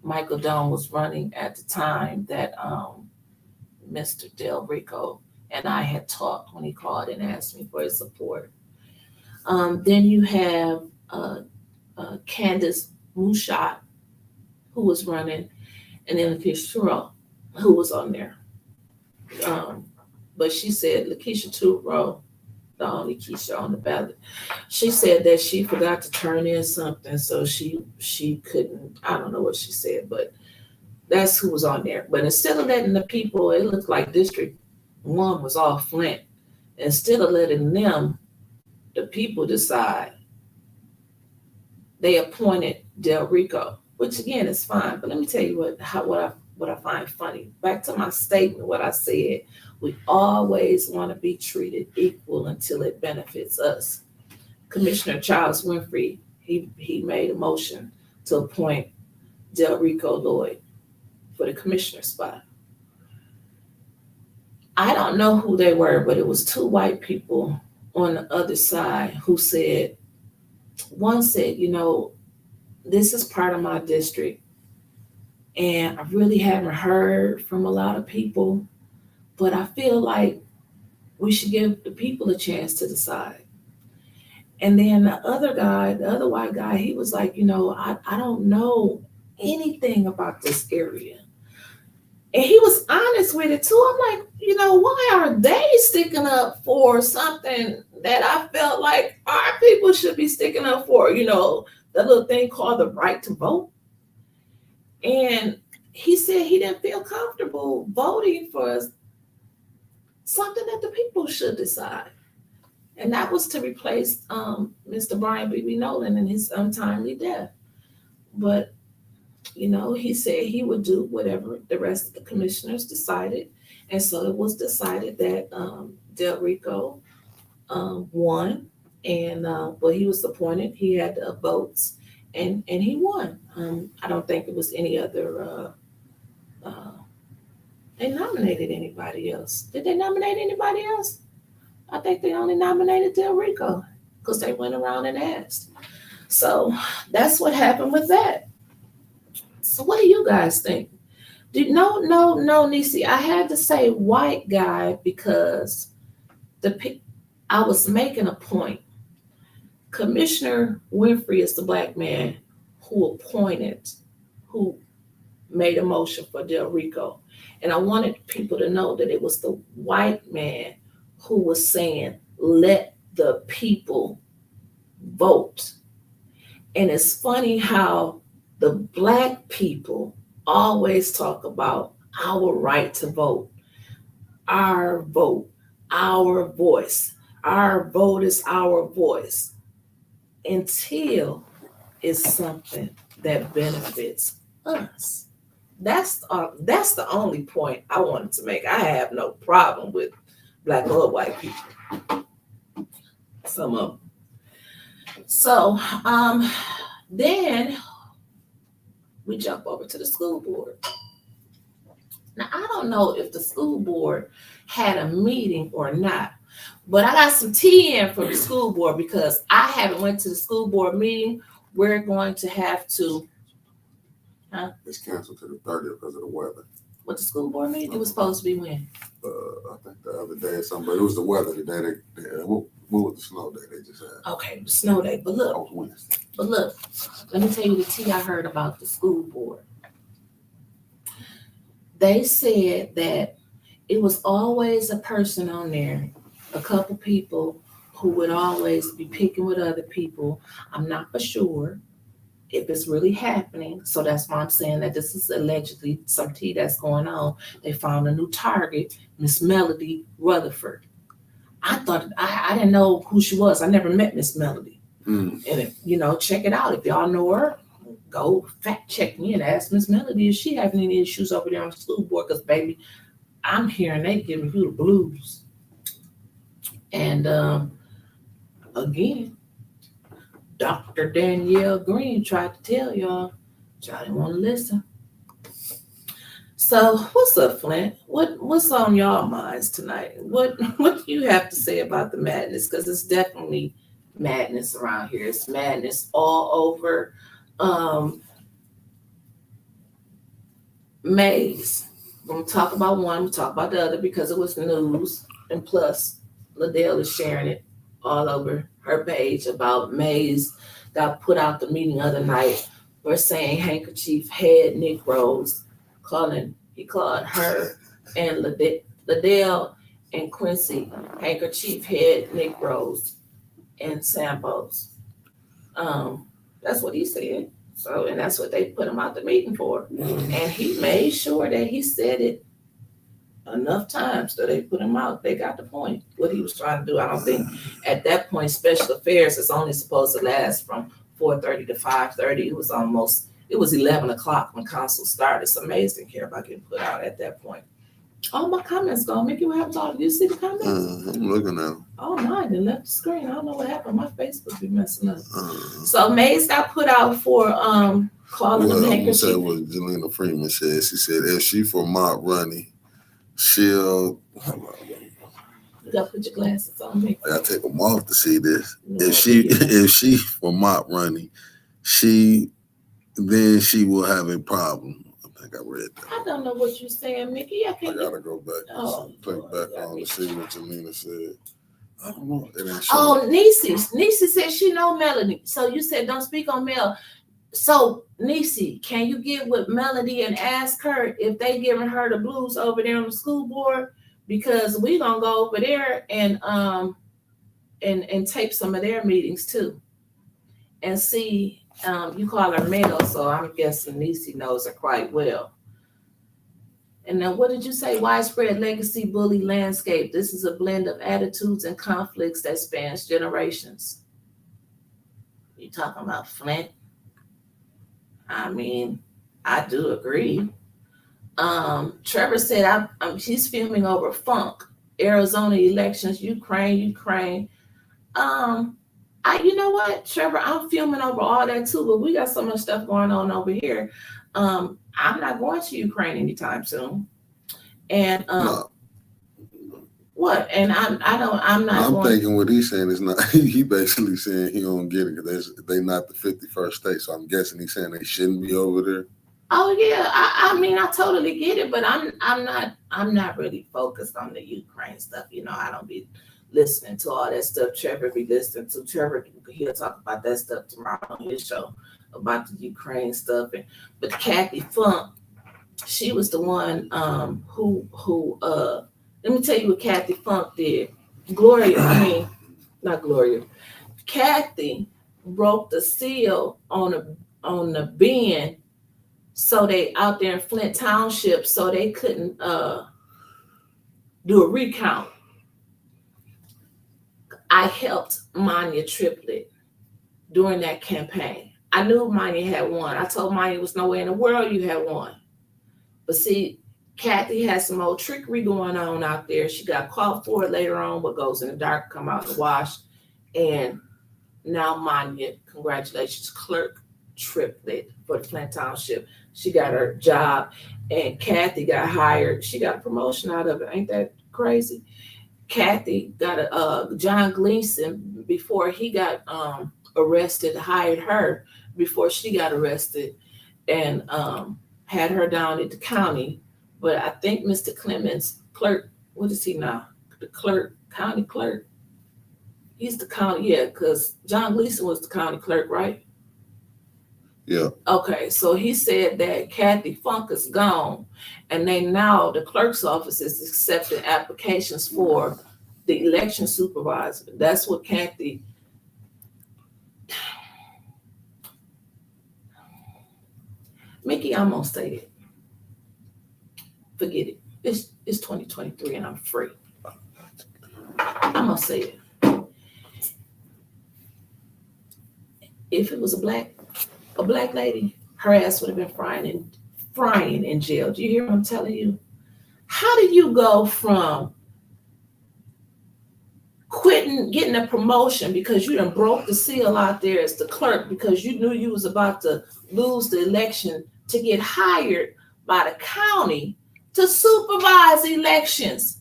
Michael Doan was running at the time that Mr. Del Rico and I had talked when he called and asked me for his support. Then you have Candace Mushat, who was running, and then Lakeisha Turo, who was on there. But she said Lakeisha Turo, the only Keisha on the ballot, she said that she forgot to turn in something, so she couldn't. I don't know what she said, but that's who was on there. But instead of letting the people, it looked like District 1 was all Flint. Instead of letting them, the people decide, they appointed Del Rico, which again is fine. But let me tell you what I find funny. Back to my statement, what I said, we always want to be treated equal until it benefits us. Commissioner Charles Winfrey, he made a motion to appoint Del Rico Lloyd for the commissioner spot. I don't know who they were, but it was two white people on the other side who said, one said, this is part of my district, and I really haven't heard from a lot of people, but I feel like we should give the people a chance to decide. And then the other guy, the other white guy, he was like, I don't know anything about this area. And he was honest with it too. I'm like, why are they sticking up for something that I felt like our people should be sticking up for, the little thing called the right to vote. And he said he didn't feel comfortable voting for something that the people should decide. And that was to replace Mr. Brian B.B. Nolan in his untimely death. But, he said he would do whatever the rest of the commissioners decided. And so it was decided that Del Rico won. And he was appointed. He had votes, and he won. I don't think it was any other. They nominated anybody else. Did they nominate anybody else? I think they only nominated Del Rico because they went around and asked. So that's what happened with that. So what do you guys think? No, Nisi. I had to say white guy because I was making a point. Commissioner Winfrey is the black man who made a motion for Del Rico. And I wanted people to know that it was the white man who was saying, let the people vote. And it's funny how the black people always talk about our right to vote, our vote, our voice. Our vote is our voice until it's something that benefits us. That's the only point I wanted to make. I have no problem with black or white people. Some of them. So then we jump over to the school board. Now, I don't know if the school board had a meeting or not, but I got some tea in for the school board because I haven't went to the school board meeting. We're going to have to. It's canceled to the 30th because of the weather. What the school board meeting? It was supposed to be when? I think the other day or something, but it was the weather. The day what was the snow day they just had? Okay, the snow day. But look, that was Wednesday. But look, let me tell you the tea I heard about the school board. They said that it was always a person on there, a couple people who would always be picking with other people. I'm not for sure if it's really happening. So that's why I'm saying that this is allegedly some tea that's going on. They found a new target, Miss Melody Rutherford. I thought, I didn't know who she was. I never met Miss Melody. And if, check it out. If y'all know her, go fact check me and ask Miss Melody if she having any issues over there on the school board. Because baby, I'm hearing they giving you the blues. And again, Dr. Danielle Green tried to tell y'all didn't want to listen. So what's up, Flint? What's on y'all minds tonight? What do you have to say about the madness? Because it's definitely madness around here. It's madness all over. Maze. I'm gonna talk about one, I'm gonna talk about the other because it was news, and plus Liddell is sharing it all over her page about Maze got put out the meeting other night for saying handkerchief head Negroes, he called her and Liddell and Quincy handkerchief head Negroes and Sambos. That's what he said. So, and that's what they put him out the meeting for. And he made sure that he said it enough times that they put him out. They got the point, what he was trying to do. I don't think at that point, special affairs is only supposed to last from 4:30 to 5:30. It was 11 o'clock when council started. It's amazing care about getting put out at that point. Oh, my comments gone. Mickey, what happened to all of you? See the comments? I'm looking at them. Oh, mine didn't left the screen. I don't know what happened. My Facebook be messing up. So Maze got put out for calling them handkerchief. Say what Jelena Freeman said. She said if she for mob running, she'll. You gotta put your glasses on, Mickey. I gotta take them off to see this. No, If she for mob running, then she will have a problem. I think I read that. I don't know what you're saying, Mickey. I gotta go back. Click back on to see what Jelena said. I don't know. It ain't showing. Oh, Niecy said she know Melody. So you said don't speak on Mel. So Niecy, can you get with Melody and ask her if they giving her the blues over there on the school board? Because we gonna go over there and tape some of their meetings too, and see. You call her Mel, so I'm guessing Niecy knows her quite well. And then what did you say? Widespread legacy bully landscape. This is a blend of attitudes and conflicts that spans generations. You talking about Flint? I mean, I do agree. Trevor said he's filming over funk. Arizona elections, Ukraine. You know what, Trevor, I'm filming over all that too, but we got so much stuff going on over here. I'm not going to Ukraine anytime soon. And No. what? And I'm thinking what he's saying is not. He basically saying he don't get it because they not the 51st state. So I'm guessing he's saying they shouldn't be over there. Oh yeah, I mean I totally get it, but I'm not really focused on the Ukraine stuff. You know, I don't be listening to all that stuff Trevor be listening to. Trevor, he'll talk about that stuff tomorrow on his show about the Ukraine stuff. But Kathy Funk, she was the one who let me tell you what Kathy Funk did. Kathy broke the seal on the bin, so they out there in Flint Township, so they couldn't do a recount. I helped Manya Triplett during that campaign. I knew Manya had won. I told Manya was nowhere in the world you had won. But see, Kathy had some old trickery going on out there. She got caught for it later on. What goes in the dark come out in the wash. And now Manya, congratulations, Clerk Triplett for the Flint Township. She got her job, and Kathy got hired. She got a promotion out of it. Ain't that crazy? Kathy got John Gleason, before he got arrested, hired her before she got arrested, and had her down at the county. But I think Mr. Clemens, clerk, what is he now? The clerk, county clerk. He's the county, yeah, because John Gleason was the county clerk, right? Yeah. Okay, so he said that Kathy Funk is gone, and the clerk's office is accepting applications for the election supervisor. That's what Kathy. Mickey, I'm gonna say it. Forget it. It's 2023 and I'm free. I'm gonna say it. If it was a black lady, her ass would have been frying in jail. Do you hear what I'm telling you? How do you go from quitting, getting a promotion because you done broke the seal out there as the clerk because you knew you was about to lose the election, to get hired by the county to supervise elections.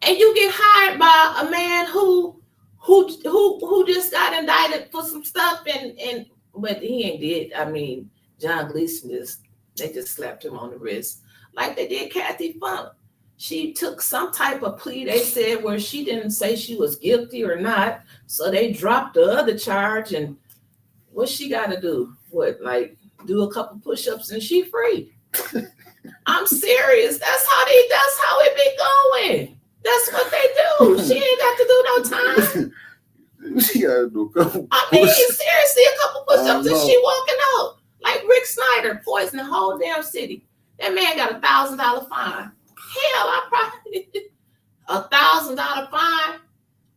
And you get hired by a man who just got indicted for some stuff and but he ain't did. I mean, John Gleason they just slapped him on the wrist like they did Kathy Funk. She took some type of plea, they said, where she didn't say she was guilty or not. So they dropped the other charge, and what she gotta do? What, like do a couple push-ups and she free? I'm serious. That's how it be going. That's what they do. She ain't got to do no time. She got to do a couple. I mean, seriously, a couple push-ups and she walking out. Like Rick Snyder poisoned the whole damn city. That man got $1,000 fine. Hell, I probably $1,000 fine.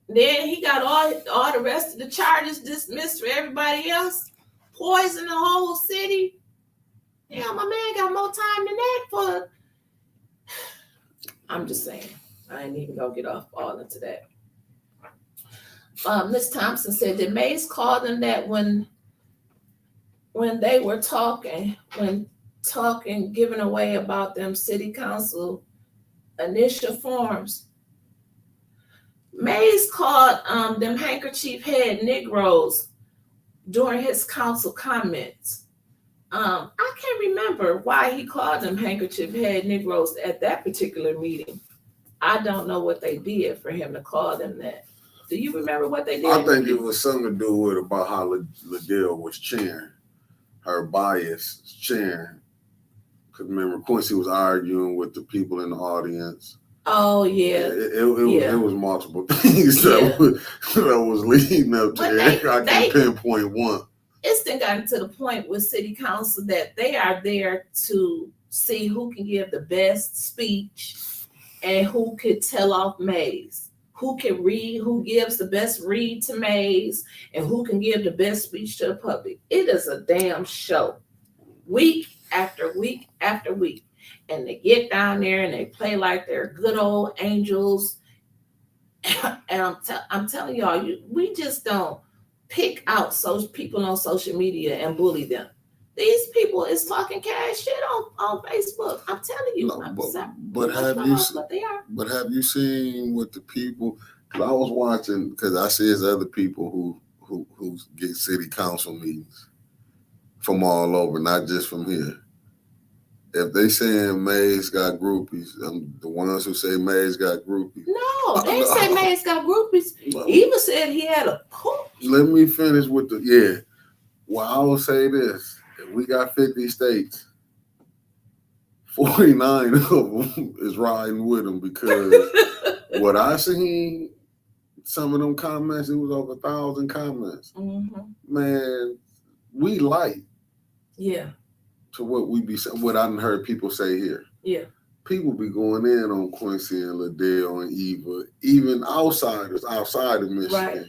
Then he got all the rest of the charges dismissed for everybody else. Poisoned the whole city. Yeah, my man got more time than that for. I'm just saying. I ain't even gonna get off all into that. Miss Thompson said that Mays called them that when they were talking, giving away about them city council initial forms. Mays called them handkerchief head Negroes during his council comments. I can't remember why he called them handkerchief head Negroes at that particular meeting. I don't know what they did for him to call them that. Do you remember what they did? I think it was something to do with about how Liddell was cheering, her bias cheering. Because remember, Quincy was arguing with the people in the audience. Oh, yeah. It was multiple things that was leading up to it. I can pinpoint one. It's then gotten to the point with city council that they are there to see who can give the best speech and who could tell off Mays, who can read, who gives the best read to Mays, and who can give the best speech to the public. It is a damn show, week after week after week. And they get down there and they play like they're good old angels. And I'm telling y'all, we just don't pick out people on social media and bully them. These people is talking cash shit on Facebook. I'm telling you. But have you seen what the people? Because I was watching, because I see there's other people who get city council meetings from all over, not just from here. If they saying Mays got groupies, the ones who say Mays got groupies. No, they ain't say Mays got groupies. No. He even said he had a poop. Let me finish with Well, I will say this. If we got 50 states, 49 of them is riding with them because what I seen, some of them comments, it was over 1,000 comments. Mm-hmm. Man, we light. Yeah. To what we be saying, what I done heard people say here. Yeah. People be going in on Quincy and Liddell and Eva, even outsiders outside of Michigan. Right.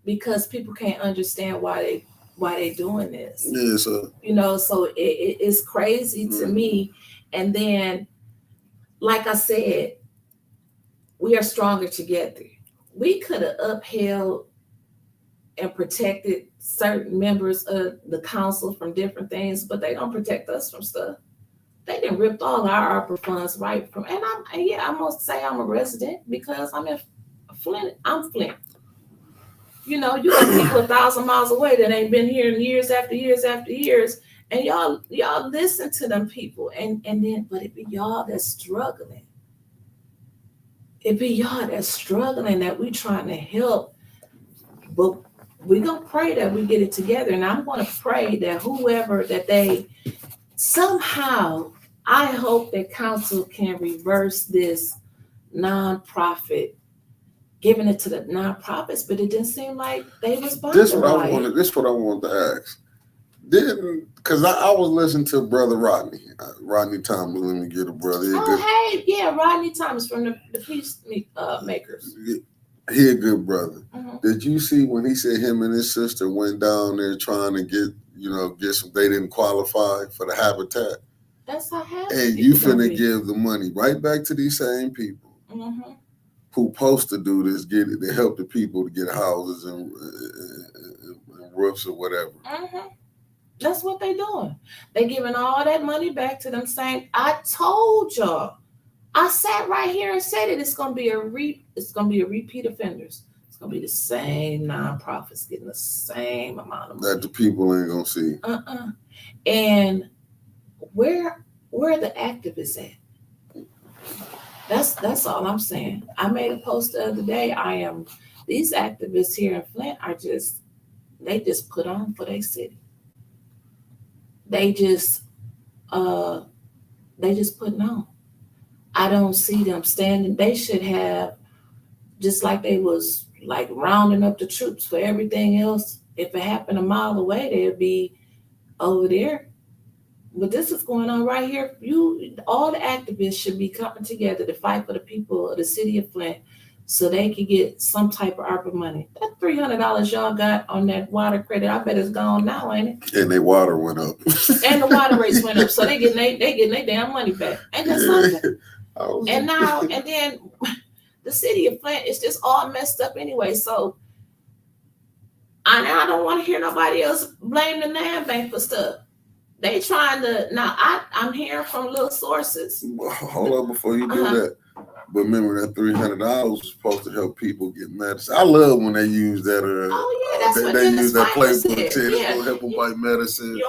Because people can't understand why they doing this. Yeah, so so it's crazy to me. And then, like I said, we are stronger together. We could have upheld and protected certain members of the council from different things, but they don't protect us from stuff. They done ripped all our ARPA funds right from, and I must say I'm a resident because I'm in Flint. I'm Flint. You got people 1,000 miles away that ain't been here in years after years after years, and y'all listen to them people, and then, but it be y'all that's struggling. It be y'all that's struggling that we trying to help, but we're going to pray that we get it together. And I'm going to pray that whoever that they somehow, I hope that council can reverse this nonprofit, giving it to the nonprofits, but it didn't seem like they responded. This is what I wanted to ask. Because I was listening to Brother Rodney Thomas. Let me get a brother. Rodney Thomas from the Peacemakers. He a good brother. Mm-hmm. Did you see when he said him and his sister went down there trying to get some, they didn't qualify for the Habitat? That's how happy. And you finna give the money right back to these same people who supposed to do this, get it to help the people to get houses and roofs or whatever. Mm-hmm. That's what they doing. They giving all that money back to them same. I told y'all. I sat right here and said it. It's gonna be a repeat offenders. It's gonna be the same nonprofits getting the same amount of money. That the people ain't gonna see. And where are the activists at? That's all I'm saying. I made a post the other day. These activists here in Flint they just put on for their city. They just putting on. I don't see them standing. They should have, just like they was like rounding up the troops for everything else. If it happened a mile away, they'd be over there. But this is going on right here. All the activists should be coming together to fight for the people of the city of Flint so they can get some type of ARPA money. That $300 y'all got on that water credit, I bet it's gone now, ain't it? And their water went up. And the water rates went up, so they getting their damn money back. Ain't that something? And then the city of Flint is just all messed up anyway. So I don't want to hear nobody else blame the land bank for stuff. They trying to now. I'm hearing from little sources. Hold up before you do that. But remember that $300 was supposed to help people get medicine. I love when they use that. That's what they use that playbook said. to help them buy medicine.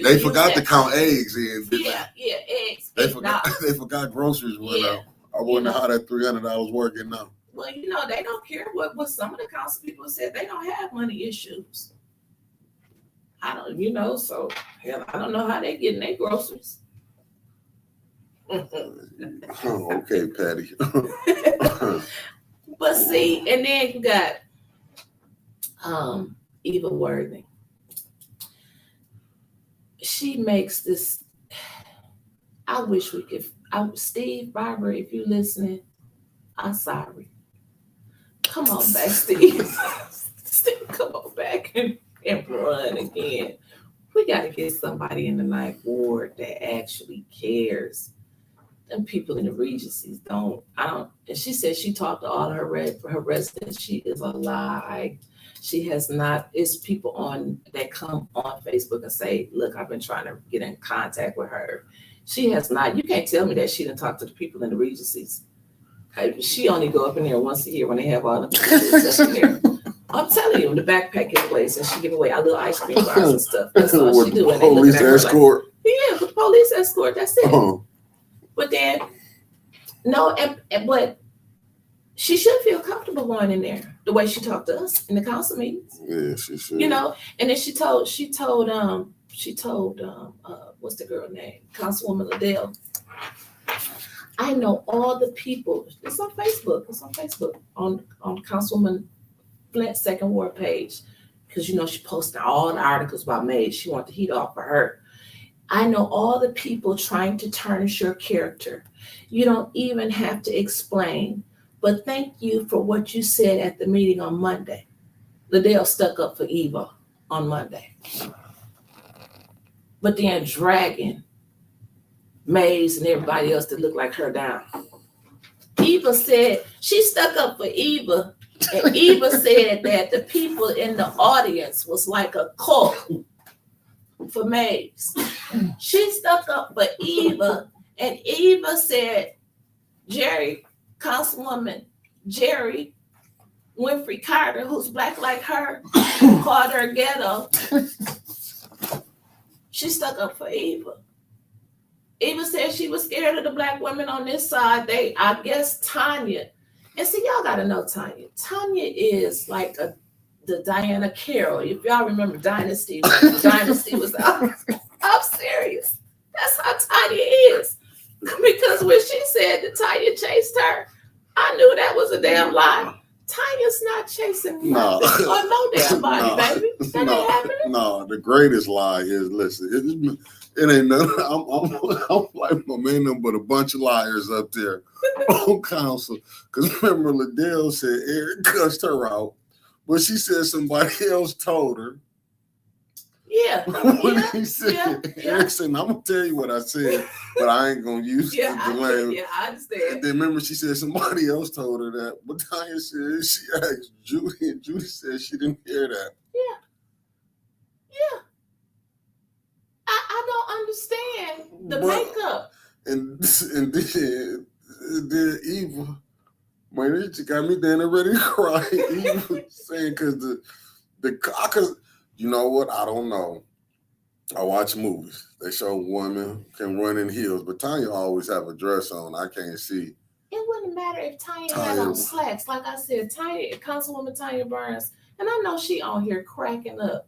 They forgot to count eggs in. Eggs. They forgot groceries went out. I wonder how that $300 working now. Well, they don't care what some of the council people said. They don't have money issues. I don't, so hell, I don't know how they getting their groceries. Okay, Patty. But see, and then you got Eva Worthing. She makes this. I wish we could. Steve Barber, if you listening, I'm sorry. Come on back, Steve. Steve, come on back and run again. We got to get somebody in the ninth ward that actually cares. Them people in the regencies and she said she talked to all her residents. She is a lie. She has not. It's people that come on Facebook and say, look, I've been trying to get in contact with her. She has not. You can't tell me that she didn't talk to the people in the regencies. She only go up in there once a year when they have all the people in there. I'm telling you, the backpack giveaways, and she give away our little ice cream bars and stuff. That's all she do. And they police escort. With the police escort. That's it. But then, but she should feel comfortable going in there the way she talked to us in the council meetings. Yeah, she should. And then she told what's the girl name? Councilwoman Liddell. I know all the people. It's on Facebook. On Councilwoman Flint's second ward page, because she posted all the articles about Mays. She wanted the heat off for her. I know all the people trying to tarnish your character. You don't even have to explain. But thank you for what you said at the meeting on Monday. Liddell stuck up for Eva on Monday. But then dragging Mays and everybody else that looked like her down. Eva said, she stuck up for Eva. And Eva said that the people in the audience was like a cult for Mays. She stuck up for Eva, and Eva said, Councilwoman Jerry Winfrey Carter, who's black like her, called her ghetto. She stuck up for Eva. Eva said she was scared of the black women on this side. I guess Tanya. And see, y'all gotta know Tanya. Tanya is like the Diana Carroll. If y'all remember Dynasty was out. I'm serious. That's how Tanya is. Because when she said that Tanya chased her, I knew that was a damn lie. Tanya's not chasing nothing or no damn body, baby. That ain't happening. No, the greatest lie is, listen, it ain't nothing. I'm like my man, but a bunch of liars up there on council. Because remember, Liddell said Eric cussed her out, but she said somebody else told her. Yeah. He said, Eric said, I'm going to tell you what I said, but I ain't going to use the blame. Yeah, I understand. And then remember, she said somebody else told her that. But Tanya said, she asked Judy, and Judy said she didn't hear that. I don't understand the But- makeup. And then Eva, man, it just got me down and ready to cry. Eva saying because cause you know what? I don't know. I watch movies. They show women can run in heels, but Tanya always have a dress on. I can't see. It wouldn't matter if Tanya had on slacks. Like I said, Councilwoman Tanya Burns, and I know she on here cracking up.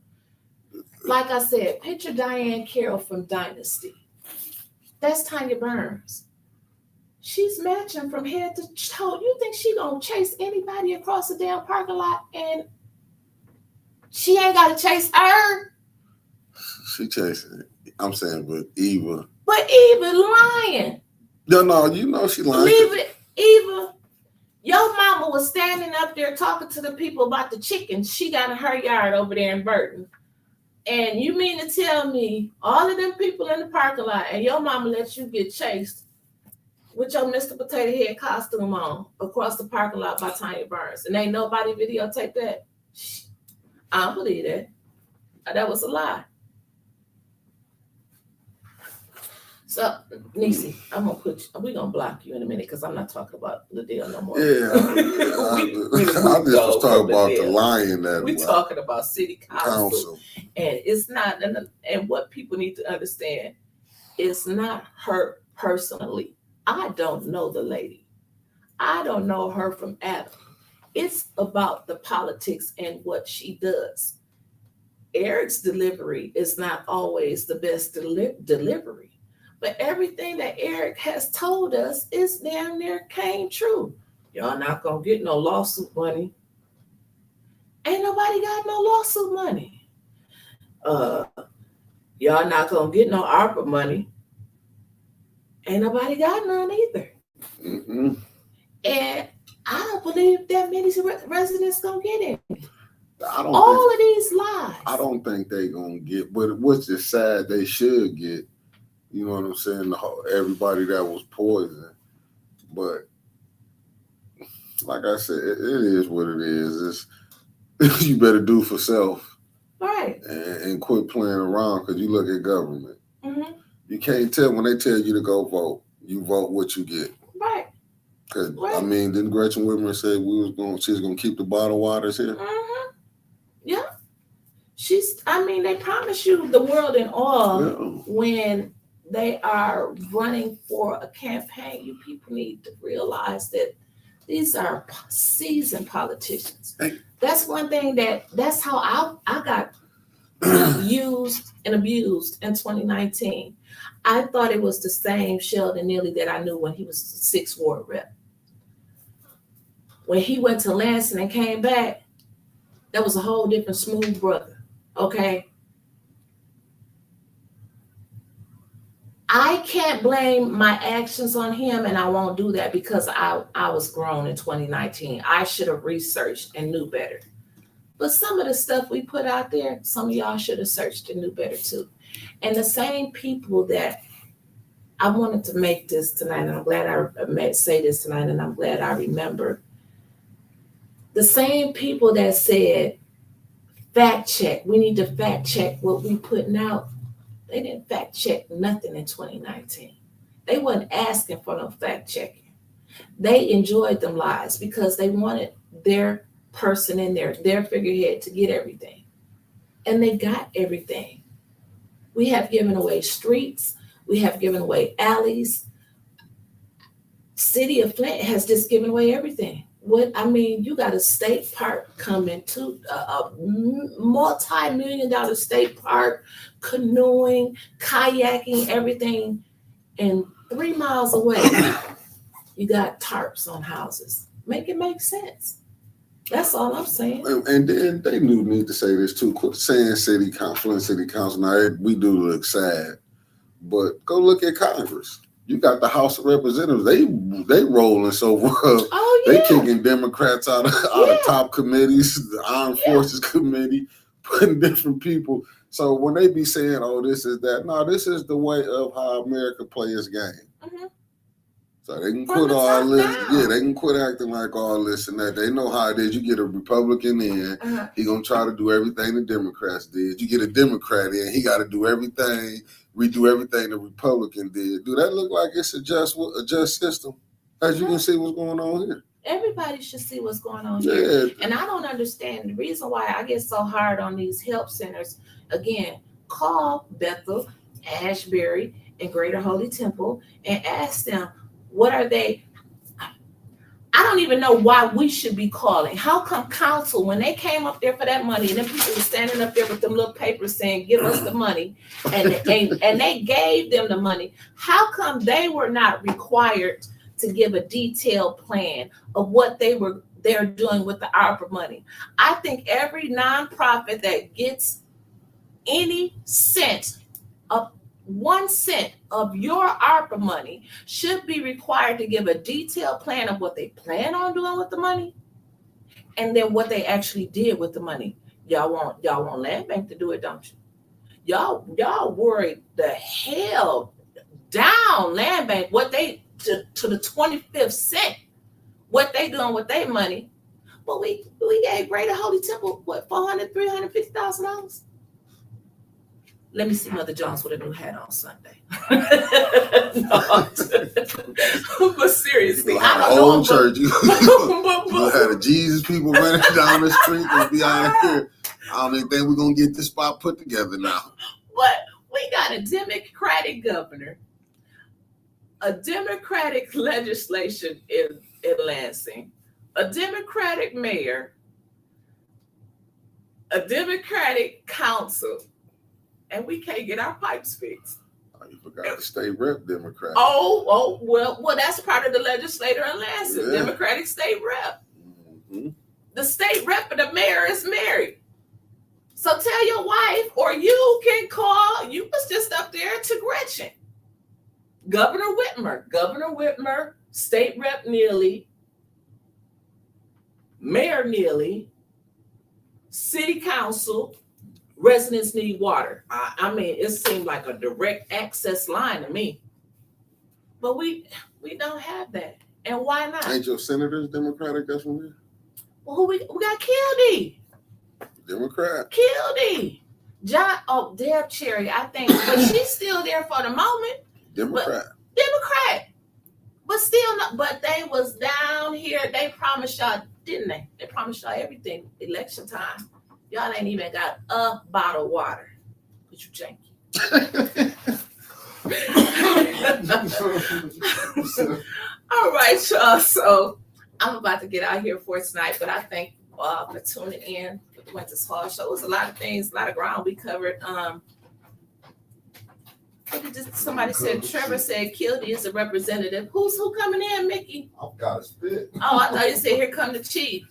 Like I said, picture Diane Carroll from Dynasty. That's Tanya Burns. She's matching from head to toe. You think she gonna chase anybody across the damn parking lot and she ain't gotta chase her? She chasing it. I'm saying, but Eva. But Eva lying. No, you know she lying. Leave it, Eva. Your mama was standing up there talking to the people about the chickens she got in her yard over there in Burton. And you mean to tell me all of them people in the parking lot and your mama let you get chased with your Mr. Potato Head costume on across the parking lot by Tanya Burns, and ain't nobody videotape that? I don't believe that. That was a lie. So, Niecy, we're gonna block you in a minute because I'm not talking about Liddell no more. Yeah, I just was talking about the lion that we're talking about city council. And it's not, and what people need to understand, it's not her personally. I don't know the lady. I don't know her from Adam. It's about the politics and what she does. Eric's delivery is not always the best delivery. But everything that Eric has told us is damn near came true. Y'all not gonna get no lawsuit money. Ain't nobody got no lawsuit money. Y'all not gonna get no ARPA money. Ain't nobody got none either. Mm-hmm. And I don't believe that many residents gonna get it. All of these lies. I don't think they gonna get, but what's just sad, they should get. You know what I'm saying? Everybody that was poisoned. But like I said, it is what it is. It's you better do for self. Right. And quit playing around because you look at government. Mm-hmm. You can't tell when they tell you to go vote. You vote what you get. Right. Because, I mean, didn't Gretchen Whitmer say she was going to keep the bottled waters here? Mm-hmm. Yeah. They promise you the world and all when they are running for a campaign. You people need to realize that these are seasoned politicians. Hey. That's one thing that's how I got used and abused in 2019. I thought it was the same Sheldon Neely that I knew when he was the 6th Ward rep. When he went to Lansing and came back, that was a whole different smooth brother, okay? I can't blame my actions on him, and I won't do that because I was grown in 2019. I should have researched and knew better. But some of the stuff we put out there, some of y'all should have searched and knew better too. And the same people that I wanted to make this tonight, and I'm glad I say this tonight, and I'm glad I remember. The same people that said, fact check, we need to fact check what we putting out. They didn't fact check nothing in 2019. They wasn't asking for no fact checking. They enjoyed them lies because they wanted their person in there, their figurehead, to get everything. And they got everything. We have given away streets. We have given away alleys. City of Flint has just given away everything. You got a state park coming to a multi-million-dollar state park, canoeing, kayaking, everything. And 3 miles away, you got tarps on houses. Make it make sense. That's all I'm saying. And then they need to say this too. Quit saying Flint City Council. Now, we do look sad, but go look at Congress. You got the House of Representatives. They rolling so well. Oh, yeah. They kicking Democrats out of top committees, the Armed Forces Committee, putting different people. So when they be saying, "Oh, this is that," no, this is the way of how America plays its game. Mm-hmm. So they can From quit the all top this. down. Yeah, they can quit acting like all this and that. They know how it is. You get a Republican in, he gonna try to do everything the Democrats did. You get a Democrat in, he got to do everything, redo everything the Republican did. Do that look like it's a just system? As you can see what's going on here. Everybody should see what's going on here. Yeah. And I don't understand the reason why I get so hard on these help centers. Again, call Bethel, Ashbury, and Greater Holy Temple and ask them, what are they? I don't even know why we should be calling. How come council, when they came up there for that money, and then people were standing up there with them little papers saying, give us the money, and they gave them the money, how come they were not required to give a detailed plan of what they're doing with the ARPA money? I think every nonprofit that gets any cent of 1 cent of your ARPA money should be required to give a detailed plan of what they plan on doing with the money, and then what they actually did with the money. Y'all want Land Bank to do it, don't you? Y'all worried the hell down Land Bank, what they to the 25th cent, what they doing with their money. But we gave Greater Holy Temple what, $350,000. Let me see Mother Jones with a new hat on Sunday. No, but seriously, I don't know. Old church, you had a Jesus people running down the street and be out here. I don't even think we're gonna get this spot put together now. But we got a Democratic governor, a Democratic legislation in Lansing, a Democratic mayor, a Democratic council, and we can't get our pipes fixed. Oh, you forgot the state rep Democrat. Well, that's part of the legislator in Lansing, yeah. Democratic state rep. Mm-hmm. The state rep and the mayor is married. So tell your wife, or you can call, you was just up there to Gretchen. Governor Whitmer, state rep Neely, Mayor Neely, city council, residents need water. I mean, it seemed like a direct access line to me. But we don't have that. And why not? Ain't your senators Democratic? That's from here? Well, we got Kildee. Democrat. Kildee. Deb Cherry, I think. But she's still there for the moment. Democrat. But still not. But they was down here. They promised y'all, didn't they? They promised y'all everything. Election time. Y'all ain't even got a bottle of water. But you janky. All right, y'all. So I'm about to get out here for tonight, but I thank you all for tuning in for the Wyntis Hall Show. It was a lot of things, a lot of ground we covered. Somebody said, Trevor said Kildee is a representative. Who coming in, Mickey? I've got to spit. Oh, I thought you said, here come the chief.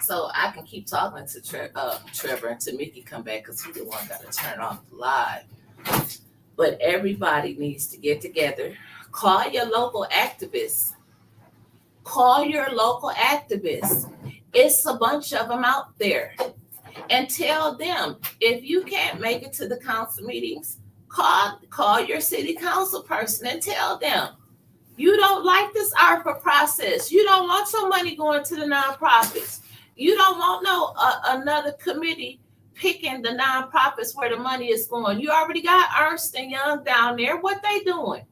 So I can keep talking to Trevor until Mickey come back, because he's the one got to turn off the live. But everybody needs to get together. Call your local activists. It's a bunch of them out there. And tell them, if you can't make it to the council meetings, call your city council person and tell them, you don't like this ARPA process. You don't want your money going to the nonprofits. You don't want another committee picking the nonprofits where the money is going. You already got Ernst & Young down there. What they doing?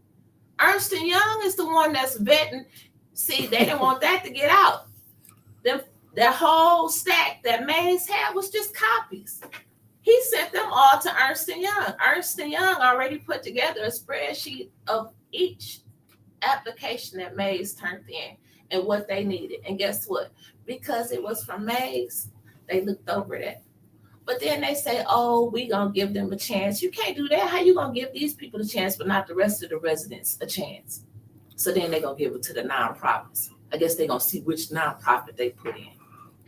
Ernst & Young is the one that's vetting. See, they didn't want that to get out. That whole stack that Mays had was just copies. He sent them all to Ernst & Young. Ernst & Young already put together a spreadsheet of each application that Mays turned in and what they needed. And guess what? Because it was from Mays, they looked over that. But then they say, oh, we going to give them a chance. You can't do that. How you going to give these people a chance but not the rest of the residents a chance? So then they're going to give it to the nonprofits. I guess they're going to see which nonprofit they put in.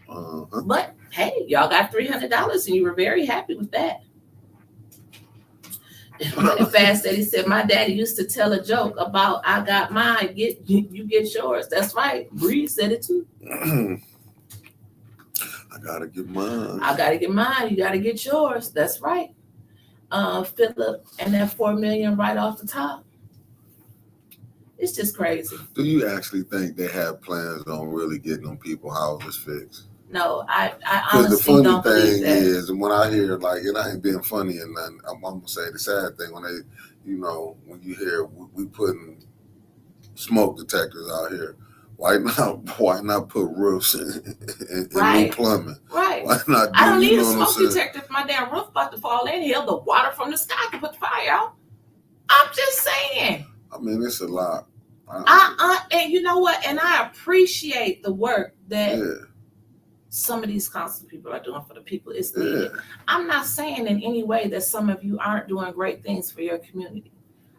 Uh-huh. But hey, y'all got $300 and you were very happy with that. And Fast Daddy said, my daddy used to tell a joke about, I got mine, you get yours. That's right. Bree said it too. I gotta get mine. I gotta get mine. You gotta get yours. That's right. Philip, and that $4 million right off the top. It's just crazy. Do you actually think they have plans on really getting them people houses fixed? No, I Because the honestly funny don't believe thing that. is, and when I hear, like, it ain't being funny and nothing, I'm gonna say the sad thing when they, when you hear we putting smoke detectors out here, why not put roofs and Right. new plumbing? Right. Why not do, I don't need a what I'm smoke saying? detector if my damn roof about to fall in. Hell, the water from the sky can put the fire out. I'm just saying. I mean, it's a lot. And you know what? And I appreciate the work that Yeah. some of these council people are doing for the people. It's needed. Yeah. I'm not saying in any way that some of you aren't doing great things for your community.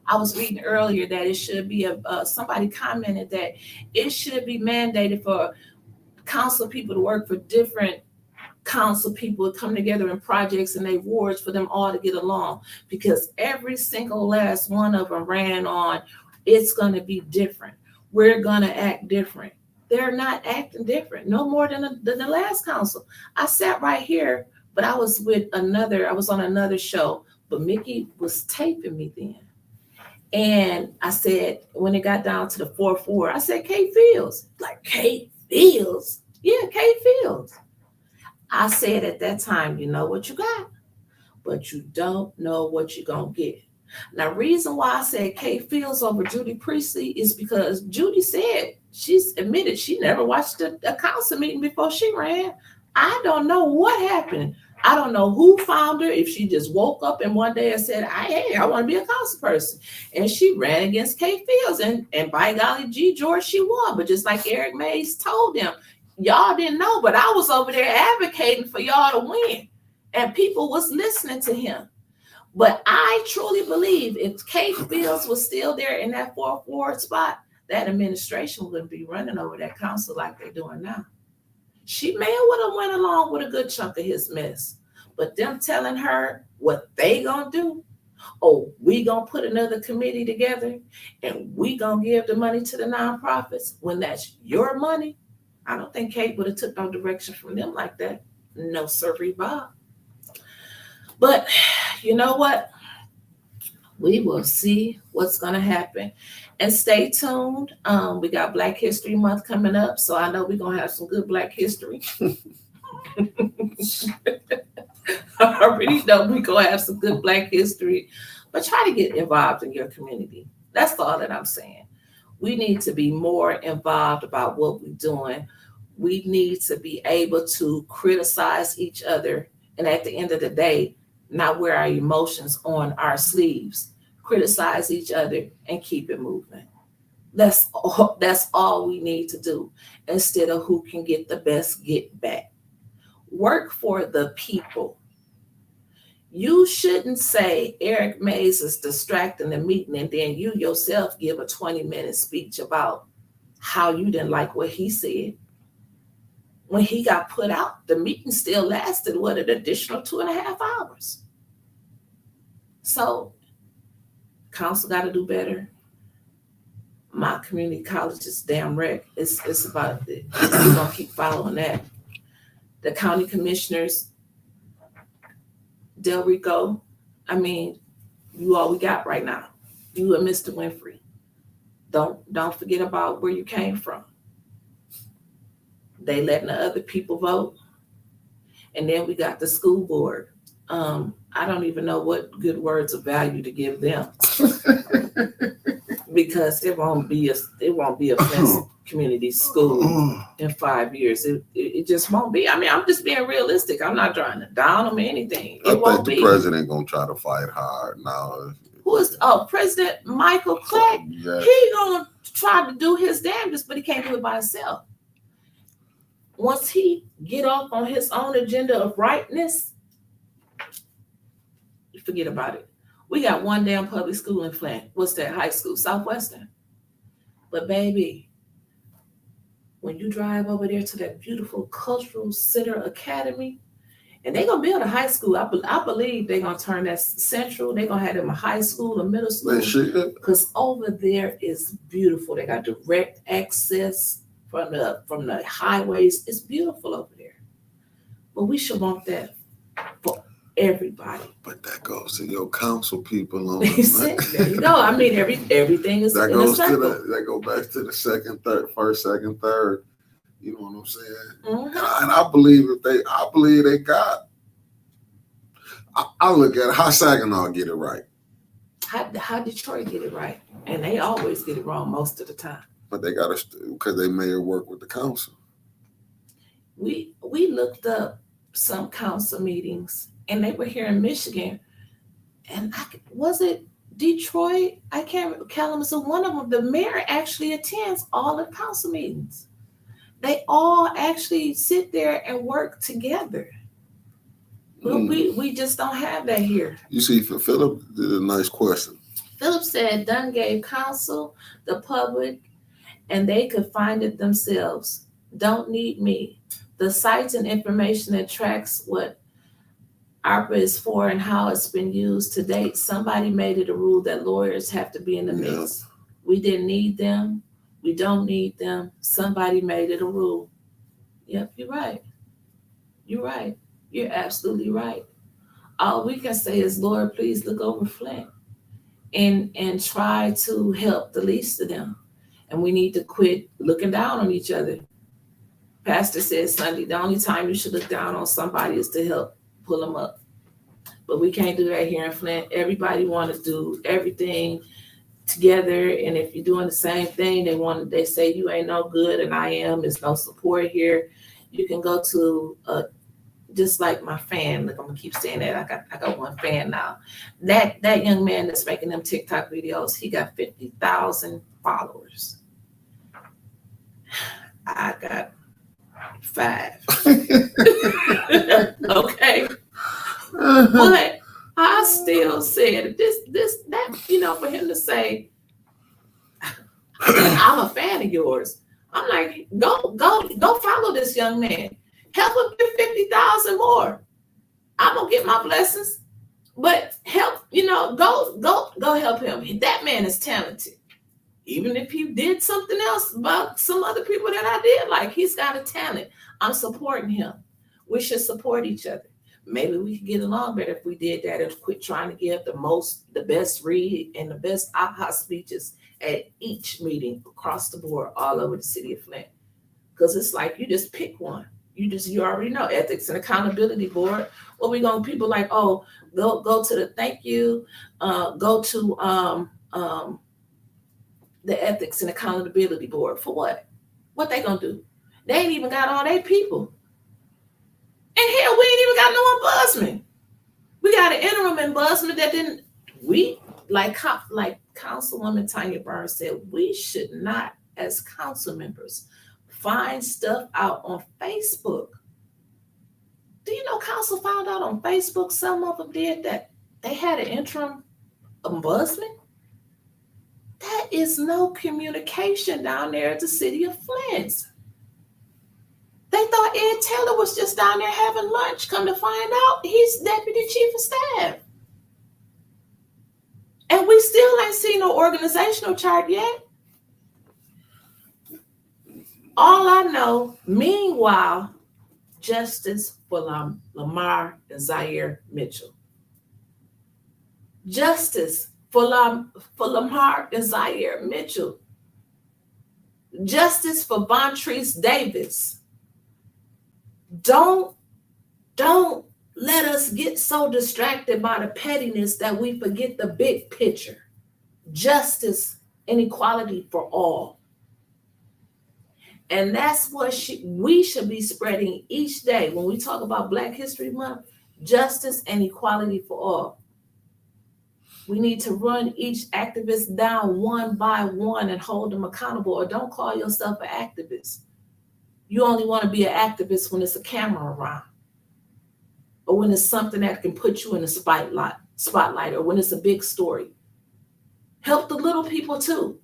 I was reading earlier that it should be somebody commented that it should be mandated for council people to work for different council people, come together in projects and they wards for them all to get along, because every single last one of them ran on, it's going to be different. We're going to act different. They're not acting different, no more than the last council. I sat right here, but I was on another show, but Mickey was taping me then. And I said, when it got down to the 4-4, I said, Kate Fields. Like, Kate Fields? Yeah, Kate Fields. I said at that time, you know what you got, but you don't know what you're going to get. Now, reason why I said Kate Fields over Judy Priestley is because Judy said, she's admitted she never watched a council meeting before she ran. I don't know what happened. I don't know who found her, if she just woke up and one day and said, hey, I want to be a council person. And she ran against Kate Fields, and by golly gee, George, she won. But just like Eric Mays told them, y'all didn't know, but I was over there advocating for y'all to win. And people was listening to him. But I truly believe if Kate Fields was still there in that 4th ward spot, that administration wouldn't be running over that council like they're doing now. She may would have went along with a good chunk of his mess. But them telling her what they gonna do, oh, we gonna put another committee together and we gonna give the money to the nonprofits when that's your money, I don't think Kate would have took no direction from them like that. No, sirree, Bob. But you know what? We will see what's going to happen. And stay tuned. We got Black History Month coming up, so I know we're going to have some good Black history. I already know we're going to have some good Black history. But try to get involved in your community. That's all that I'm saying. We need to be more involved about what we're doing. We need to be able to criticize each other. And at the end of the day, not wear our emotions on our sleeves. Criticize each other and keep it moving. That's all we need to do, instead of who can get the best get back. Work for the people. You shouldn't say Eric Mays is distracting the meeting and then you yourself give a 20-minute speech about how you didn't like what he said. When he got put out, the meeting still lasted, an additional 2.5 hours. So, council got to do better. My community college is damn wreck. It's about it. We're going to keep following that. The county commissioners, Del Rico, I mean, you all we got right now. You and Mr. Winfrey. Don't forget about where you came from. They letting the other people vote. And then we got the school board. I don't even know what good words of value to give them. Because it won't be a Flint community school in 5 years. It just won't be. I mean, I'm just being realistic. I'm not trying to down them or anything. I think the president gonna try to fight hard now. Who is President Michael Clark? Yes. He gonna try to do his damnedest, but he can't do it by himself. Once he get off on his own agenda of rightness, forget about it. We got one damn public school in Flint. What's that? High school, Southwestern. But baby, when you drive over there to that beautiful Cultural Center Academy, and they're going to build a high school. I believe they're going to turn that central. They're going to have them a high school, a middle school. Because over there is beautiful. They got direct access from the highways. It's beautiful over there. But we should want that for everybody. But that goes to your council people on He said, there you go. I mean, everything is that in goes a circle. that go back to the first, second, third. You know what I'm saying? Mm-hmm. And I believe they got. I look at it, how Saginaw get it right. How Detroit get it right, and they always get it wrong most of the time. But they got to, because they mayor work with the council. We looked up some council meetings, and they were here in Michigan, and was it Detroit? I can't remember. Kalamazoo, one of them. The mayor actually attends all the council meetings. They all actually sit there and work together. But we just don't have that here. You see, Philip did a nice question. Philip said Dunn gave counsel, the public, and they could find it themselves. Don't need me. The sites and information that tracks what ARPA is for and how it's been used to date. Somebody made it a rule that lawyers have to be in the mix. We didn't need them. We don't need them. Somebody made it a rule. Yep, you're right. You're right. You're absolutely right. All we can say is, Lord, please look over Flint and try to help the least of them. And we need to quit looking down on each other. Pastor said Sunday, the only time you should look down on somebody is to help pull them up. But we can't do that here in Flint. Everybody want to do everything together, and if you're doing the same thing, they say you ain't no good, and I am. There's no support here. You can go to just like my fan. Look, I'm gonna keep saying that. I got one fan now. That young man that's making them TikTok videos, he got 50,000 followers. I got 5. Okay. But I still said that, for him to say, I'm a fan of yours. I'm like, go follow this young man. Help him get 50,000 more. I'm gonna get my blessings. But help, go help him. That man is talented. Even if he did something else about some other people that I did, like, he's got a talent. I'm supporting him. We should support each other. Maybe we could get along better if we did that and quit trying to give the best read and the best aha speeches at each meeting across the board all over the city of Flint. Because it's like you just pick one. You already know ethics and accountability board. What we gonna people like, oh, go to the thank you, go to the ethics and accountability board for what? What they gonna do? They ain't even got all their people. And hell, we ain't even got no ombudsman. We got an interim ombudsman that didn't. We like Councilwoman Tanya Burns said, we should not, as council members, find stuff out on Facebook. Do you know council found out on Facebook? Some of them did that. They had an interim ombudsman. That is no communication down there at the city of Flint. They thought Ed Taylor was just down there having lunch. Come to find out, he's deputy chief of staff. And we still ain't seen no organizational chart yet. All I know, meanwhile, justice for Lamar and Zaire Mitchell. Justice for Lamar and Zaire Mitchell. Justice for Vontrice Davis. Don't let us get so distracted by the pettiness that we forget the big picture. Justice and equality for all. And that's what we should be spreading each day when we talk about Black History Month. Justice and equality for all. We need to run each activist down one by one and hold them accountable, or don't call yourself an activist. You only want to be an activist when there's a camera around, or when it's something that can put you in the spotlight, or when it's a big story. Help the little people too.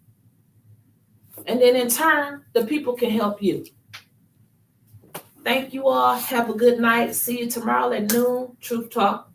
And then in turn, the people can help you. Thank you all. Have a good night. See you tomorrow at noon. Truth Talk.